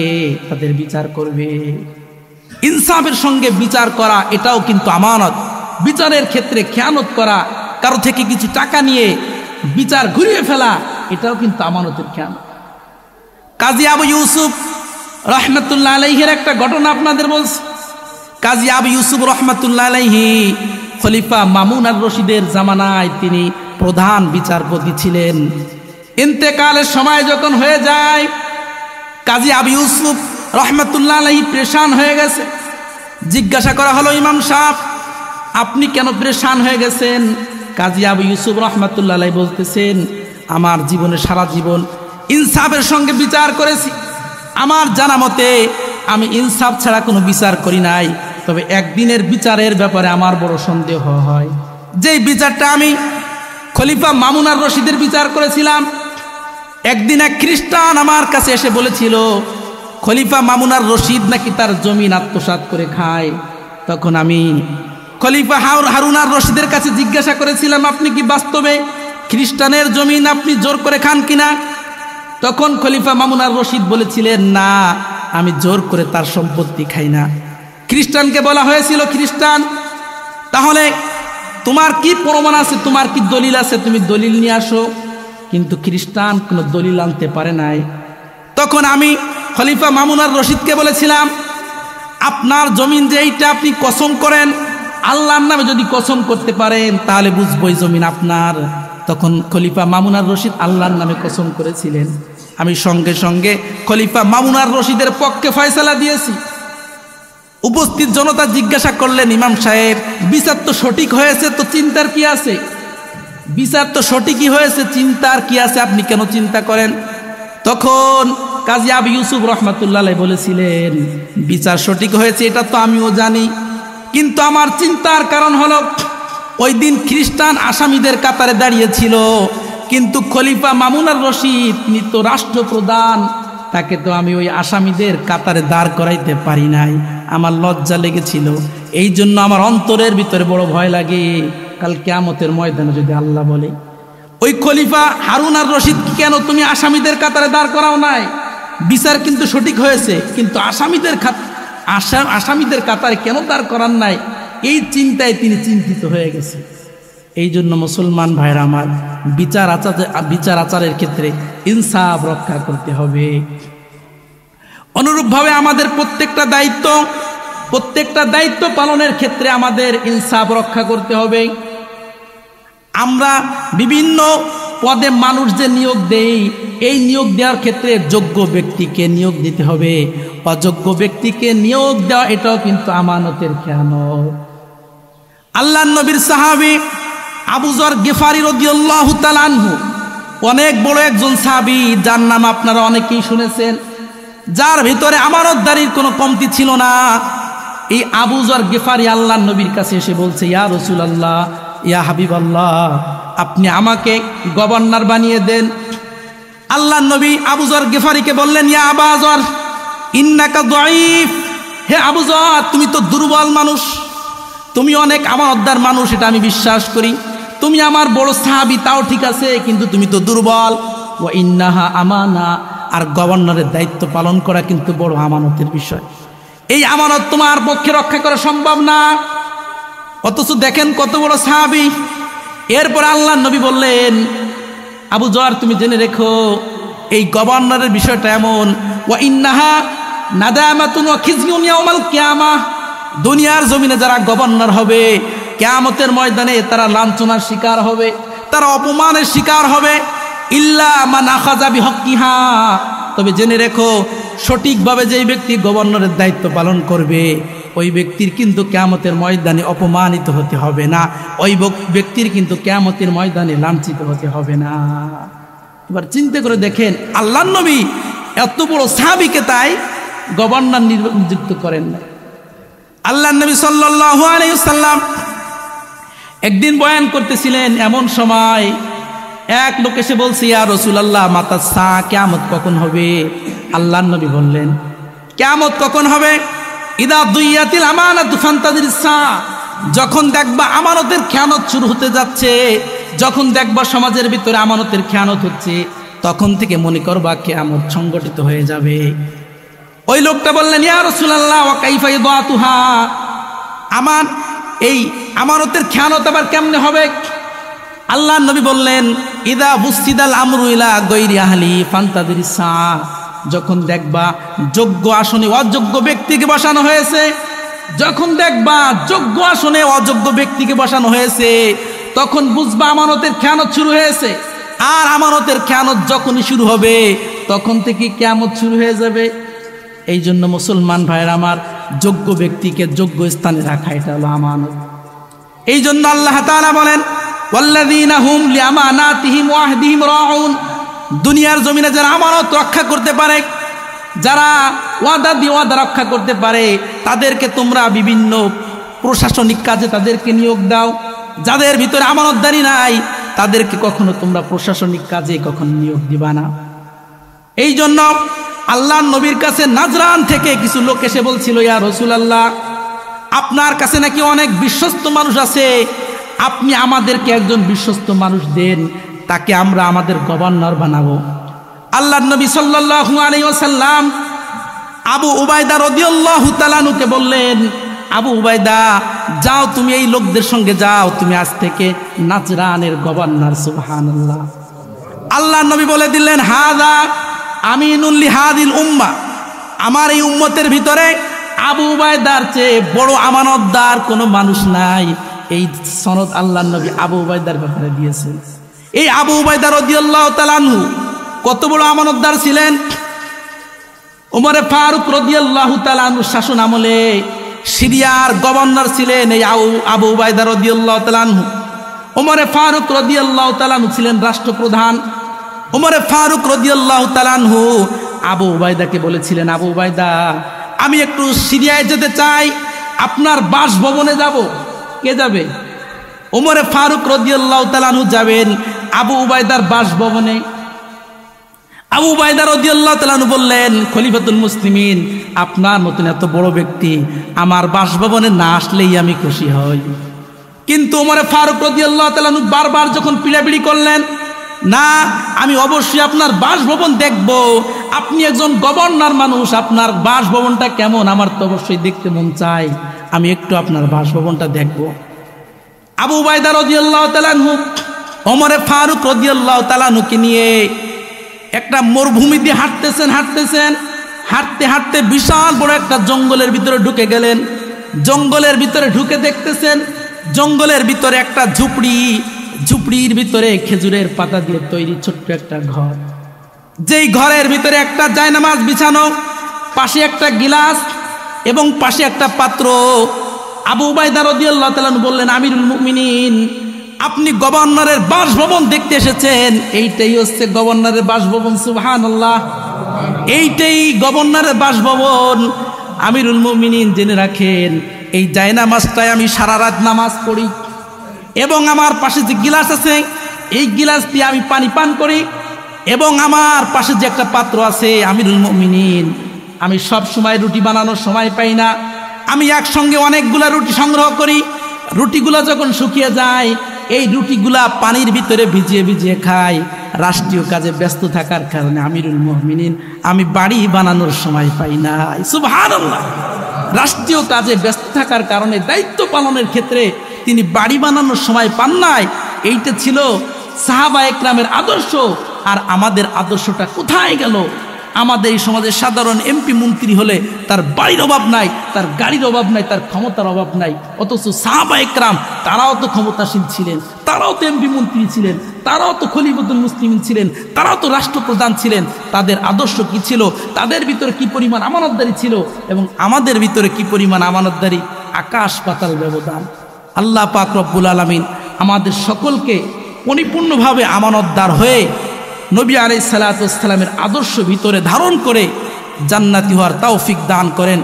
[SPEAKER 1] তাদের বিচার করবে। ইনসাফের সঙ্গে বিচার করা এটাও কিন্তু আমানত। বিচারের ক্ষেত্রে খেয়ানত করা, কারো থেকে কিছু টাকা নিয়ে বিচার ঘুরিয়ে ফেলা, এটাও কিন্তু আমানতের খেয়ানত। কাজী আবু ইউসুফ রহমাতুল্লাহ আলাইহির একটা ঘটনা আপনাদের বলছি। কাজী আবু ইউসুফ রহমাতুল্লাহ আলাইহি খলিফা মামুন আর রশিদের জামানায় তিনি প্রধান বিচারপতি ছিলেন। ইন্তেকালের সময় যখন হয়ে যায়, কাজী আবু ইউসুফ রহমাতুল্লাহ আলাইহি পেরেশান হয়ে গেছে। জিজ্ঞাসা করা হলো, ইমাম সাহেব আপনি কেন পেরেশান হয়ে গেছেন? কাজী আবু ইউসুফ রহমাতুল্লাহ আলাইহি বলতেছেন, আমার জীবনে সারা জীবন ইনসাফের সঙ্গে বিচার করেছি। আমার জানা মতে আমি ইনসাফ ছাড়া কোনো বিচার করি নাই। তবে একদিনের বিচারের ব্যাপারে আমার বড় সন্দেহ হয়। যেই বিচারটা আমি খলিফা মামুন আর রশিদের বিচার করেছিলাম, একদিন এক খ্রিস্টান আমার কাছে এসে বলেছিল খলিফা মামুন আর রশিদ নাকি তার জমিন আত্মসাৎ করে খায়। তখন আমি খলিফা হারুন আর রশিদের কাছে জিজ্ঞাসা করেছিলাম, আপনি কি বাস্তবে খ্রিস্টানের জমিন আপনি জোর করে খান কিনা? তখন খলিফা মামুন আর রশিদ বলেছিলেন, না, আমি জোর করে তার সম্পত্তি খাই না। খ্রিস্টানকে বলা হয়েছিল, খ্রিস্টান তাহলে তোমার কি প্রমাণ আছে, তোমার কি দলিল আছে, তুমি দলিল নিয়ে আসো। কিন্তু খ্রিস্টান কোনো দলিল আনতে পারে নাই। তখন আমি খলিফা মামুন আর রশিদকে বলেছিলাম, আপনার জমিন যে এইটা আপনি কসম করেন, আল্লাহর নামে যদি কসম করতে পারেন তাহলে বুঝবো এই জমিন আপনার। তখন খলিফা মামুন আর রশিদ আল্লাহর নামে কসম করেছিলেন। আমি সঙ্গে সঙ্গে খলিফা মামুন আর রশিদের পক্ষে ফয়সালা দিয়েছি। উপস্থিত জনতা জিজ্ঞাসা করলেন, ইমাম সাহেব বিচার তো সঠিক হয়েছে, তো চিন্তার কি আছে? বিচার তো সঠিকই হয়েছে, চিন্তার কি আছে? আপনি কেন চিন্তা করেন? তখন কাজী আবু ইউসুফ রহমাতুল্লাহ আলাইহি বলেছিলেন, বিচার সঠিক হয়েছে এটা তো আমিও জানি, কিন্তু আমার চিন্তার কারণ হলো ওই দিন খ্রিস্টান আসামিদের কাতারে দাঁড়িয়েছিল, কিন্তু খলিফা মামুন আর রশিদ তিনি তো রাষ্ট্রপ্রধান, তাকে তো আমি ওই আসামিদের কাতারে দাঁড় করাইতে পারি নাই। আমার লজ্জা লেগেছিল, এই জন্য আমার অন্তরের ভিতরে বড় ভয় লাগে কাল কিয়ামতের ময়দানে যদি আল্লাহ বলে ওই খলিফা হারুন আর রশিদ কেন তুমি আসামিদের কাতারে দাঁড় করাও নাই? বিচার কিন্তু সঠিক হয়েছে, কিন্তু আসামিদের কাতারে কেন দাঁড় করান নাই? এই চিন্তায় তিনি চিন্তিত হয়ে গেছে। এই জন্য মুসলমান ভাইরা আমার, বিচার আচারের ক্ষেত্রে ইনসাফ রক্ষা করতে হবে। অনুরূপভাবে আমাদের প্রত্যেকটা দায়িত্ব পালনের ক্ষেত্রে আমাদের ইনসাফ রক্ষা করতে হবে। আমরা বিভিন্ন পদে মানুষ যে নিয়োগ দেই, এই নিয়োগ দেওয়ার ক্ষেত্রে যোগ্য ব্যক্তিকে নিয়োগ দিতে হবে। অযোগ্য ব্যক্তিকে নিয়োগ দেওয়া এটাও কিন্তু আমানতের খেয়ানত। আল্লাহর নবীর সাহাবী আবু যর গিফারী রাদিয়াল্লাহু তাআলা আনহু অনেক বড় একজন সাহাবী, যার নাম আপনারা অনেকেই শুনেছেন, যার ভিতরে আমানতদারির কোনো কমতি ছিল না। এই আবু যর গিফারী আল্লাহর নবীর কাছে এসে বলছে, ইয়া রাসূলুল্লাহ, ইয়া হাবিবাল্লাহ, আপনি আমাকে গভর্নর বানিয়ে দেন। আল্লাহর নবী আবু যর গিফারীকে বললেন, ইয়া আবা যর ইন্নাকা যায়ীফ, হে আবু যর, তুমি তো দুর্বল মানুষ, তুমি অনেক আমানতদার মানুষ, এটা আমি বিশ্বাস করি। তুমি আমার বড় সাহাবী তাও ঠিক আছে, কিন্তু তুমি তো দুর্বল। ওয়া ইন্নাহা আমানা, আর গভর্নরের দায়িত্ব পালন করা কিন্তু বড় আমানতের বিষয়। এই আমানত তোমার পক্ষে রক্ষা করা সম্ভব না। অথচ দেখেন কত বড় সাহাবী। এরপর আল্লাহর নবী বললেন, আবু যর, তুমি জেনে রেখো এই গভর্নরের বিষয়টা এমন, ওয়া ইন্নাহা নাদামাতুন ওয়া খিজয়ুন ইয়াউমাল কিয়ামাহ, দুনিয়ার জমিনে যারা গভর্নর হবে, কিয়ামতের ময়দানে তারা লাঞ্ছনার শিকার হবে, তারা অপমানের শিকার হবে। ইল্লা মান আখাযা বিহক্কিহা, তবে জেনে রেখো সঠিকভাবে যেই ব্যক্তি গভর্নরের দায়িত্ব পালন করবে, ওই ব্যক্তির কিন্তু কিয়ামতের ময়দানে অপমানিত হতে হবে না, ওই ব্যক্তির কিন্তু কিয়ামতের ময়দানে লাঞ্ছিত হতে হবে না। এবার চিন্তা করে দেখেন, আল্লাহর নবী এত বড় সাহাবীকে তাই গভর্নর নিযুক্ত করেন না। আল্লাহর নবী সাল্লাল্লাহু আলাইহি ওয়াসাল্লাম একদিন বয়ান করতেছিলেন, এমন সময় এক লোক এসে বলছে, ইয়া রাসূলুল্লাহ, মাতা সা, কিয়ামত কখন হবে? আল্লাহর নবী বললেন, কিয়ামত কখন হবে? ইদা দুইয়াতিল আমানাতু ফান্তাজিরিস সা, যখন দেখবা আমানতের খেয়ানত শুরু হতে যাচ্ছে, যখন দেখবা সমাজের ভিতরে আমানতের খেয়ানত হচ্ছে, তখন থেকে মনে করবা কিয়ামত সংগঠিত হয়ে যাবে। ওই লোকটা বললেন, ইয়া রাসূলুল্লাহ, ওয়া কাইফা ইদাতুহা, আমার এই আমানতের খেয়ানত আবার কেমনে হবে? আল্লাহর নবী বললেন, ইদা বুসিদাল আমরু ইলা গায়রি আহলি ফান্তাজিরিস সা, যখন দেখবা যোগ্য আসনে অযোগ্য ব্যক্তিকে বসানো হয়েছে, যখন দেখবা যোগ্য আসনে অযোগ্য ব্যক্তিকে বসানো হয়েছে, তখন বুঝবা আমানতের খেয়ানত শুরু হয়েছে। আর আমানতের খেয়ানত যখনই শুরু হবে, তখন থেকে কিয়ামত শুরু হয়ে যাবে। এই জন্য মুসলমান ভাইয়ের আমার, যোগ্য ব্যক্তিকে যোগ্য স্থানে রাখা, এটা হলো আমানত। এই জন্য আল্লাহ তাআলা বলেন, ওয়াল্লাযীনা হুম লিআমানাতিহিম ওয়া আহদিহিম রাউন, দুনিয়ার জমিনে যারা আমানত রক্ষা করতে পারে, যারা ওয়াদা রক্ষা করতে পারে, তাদেরকে তোমরা বিভিন্ন প্রশাসনিক কাজে তাদেরকে নিয়োগ দাও। যাদের ভিতরে আমানতদারি নাই, তাদেরকে কখনো তোমরা প্রশাসনিক কাজে কখনো নিয়োগ দিবা না। এই জন্য আল্লাহর নবীর কাছে নাজরান থেকে কিছু লোক এসে বলছিল, ইয়া রাসূলুল্লাহ, আপনার কাছে নাকি অনেক বিশ্বস্ত মানুষ আছে, আপনি আমাদেরকে একজন বিশ্বস্ত মানুষ দেন, তাকে আমরা আমাদের গভর্নর বানাবো। আল্লাহর নবী সাল্লাল্লাহু আলাইহি ওয়াসাল্লাম আবু উবাইদা রাদিয়াল্লাহু তাআলা আনহুকে বললেন, আবু উবাইদা, যাও তুমি এই লোকদের সঙ্গে যাও, তুমি আজ থেকে নাজরানের গভর্নর। সুবহানাল্লাহ। আল্লাহর নবী বলে দিলেন, হাযা আমিনুল লিহাদিল উম্মাহ, আমার এই উম্মতের ভিতরে আবু উবাইদার চেয়ে বড় আমানতদার কোনো মানুষ নাই। এই সনদ আল্লাহর নবী আবু উবাইদার ব্যাপারে দিয়েছেন। এই আবু উবাইদা রাদিয়াল্লাহু তাআলা আনহু কত বড় আমানতদার ছিলেন! ওমরে ফারুক রাদিয়াল্লাহু তাআলা আনহু শাসন আমলে সিরিয়ার গভর্নর ছিলেন এই আবু উবাইদা রাদিয়াল্লাহু তাআলা আনহু। ওমরে ফারুক রাদিয়াল্লাহু তাআলা আনহু ছিলেন রাষ্ট্রপ্রধান। ওমরে ফারুক রাদিয়াল্লাহু তাআলা আনহু আবু উবাইদাকে বলেছিলেন, আবু উবাইদা, আমি একটু সিরিয়ায় যেতে চাই, আপনার বাসভবনে যাব। কে যাবে? ওমরে ফারুক রাদিয়াল্লাহু তাআলা আনহু যাবেন আবু উবাইদার বাসভবনে। আবু উবাইদা রাদিয়াল্লাহু তাআলা আনহু বললেন, খলিফাতুল মুসলিমিন, আপনার মতন এত বড় ব্যক্তি আমার বাসভবনে না আসলেই আমি খুশি হই। কিন্তু ওমরে ফারুক রাদিয়াল্লাহু তাআলা আনহু বারবার যখন পিড়াপিড়ি করলেন, না, আমি অবশ্যই আপনার বাসভবন দেখব। আপনি একজন গভর্নর মানুষ, আপনার বাসভবনটা কেমন আমার তো অবশ্যই দেখতে মন চায়, আমি একটু আপনার বাসভবনটা দেখব। আবু উবাইদা রাদিয়াল্লাহু তাআলা আনহু ওমরে ফারুক রাদিয়াল্লাহু তাআলা আনহুকে নিয়ে একটা মরুভূমি দিয়ে হাঁটতেছেন, হাঁটতে হাঁটতে বিশাল বড় একটা জঙ্গলের ভিতরে ঢুকে গেলেন। জঙ্গলের ভিতরে ঢুকে দেখতেছেন জঙ্গলের ভিতরে একটা ঝুপড়ির ভিতরে খেজুরের পাতা দিয়ে তৈরি ছোট্ট একটা ঘর। যেই ঘরের ভিতরে একটা জায়নামাজ বিছানো, পাশে একটা গিলাস এবং পাশে একটা পাত্র। আবু উবাইদা রাদিয়াল্লাহু তাআলা বললেন, আমিরুল মুমিনিন, আপনি গভর্নরের বাসভবন দেখতে এসেছেন। এইটাই হচ্ছে গভর্নরের বাসভবন। সুবহানাল্লাহ, এইটাই গভর্নরের বাসভবন। আমিরুল মুমিনিন জেনে রাখেন, এই জায়নামাজটায় আমি সারা রাত নামাজ পড়ি এবং আমার পাশে যে গিলাস আছে এই গিলাস দিয়ে আমি পানি পান করি এবং আমার পাশে যে একটা পাত্র আছে, আমিরুল মুমিনিন, আমি সব সময় রুটি বানানোর সময় পাই না, আমি একসঙ্গে অনেকগুলা রুটি সংগ্রহ করি। রুটিগুলা যখন শুকিয়ে যায় এই রুটিগুলা পানির ভিতরে ভিজিয়ে ভিজিয়ে খাই। রাষ্ট্রীয় কাজে ব্যস্ত থাকার কারণে আমিরুল মুমিনিন আমি বাড়ি বানানোর সময় পাই না। সুবহানাল্লাহ, রাষ্ট্রীয় কাজে ব্যস্ত থাকার কারণে দায়িত্ব পালনের ক্ষেত্রে তিনি বাড়ি বানানোর সময় পান নাই। এইটা ছিল সাহাবা একরামের আদর্শ। আর আমাদের আদর্শটা কোথায় গেল? আমাদের এই সমাজের সাধারণ এমপি মন্ত্রী হলে তার বাড়ির অভাব নাই, তার গাড়ির অভাব নাই, তার ক্ষমতার অভাব নাই। অথচ সাহাবা একরাম তারাও তো ক্ষমতাশীল ছিলেন, তারাও তো এমপি মন্ত্রী ছিলেন, তারাও তো খলিফাতুল মুসলিমিন ছিলেন, তারাও তো রাষ্ট্রপ্রধান ছিলেন। তাদের আদর্শ কি ছিল? তাদের ভিতরে কি পরিমাণ আমানতদারি ছিল এবং আমাদের ভিতরে কি পরিমাণ আমানতদারি, আকাশ পাতাল ব্যবধান। আল্লাহ পাক রব্বুল আলামিন আমাদের সকলকে পরিপূর্ণভাবে আমানতদার হয়ে নবী আলাইহিস সালাতু ওয়াস সালামের আদর্শ ভিতরে ধারণ করে জান্নাতি হওয়ার তৌফিক দান করেন।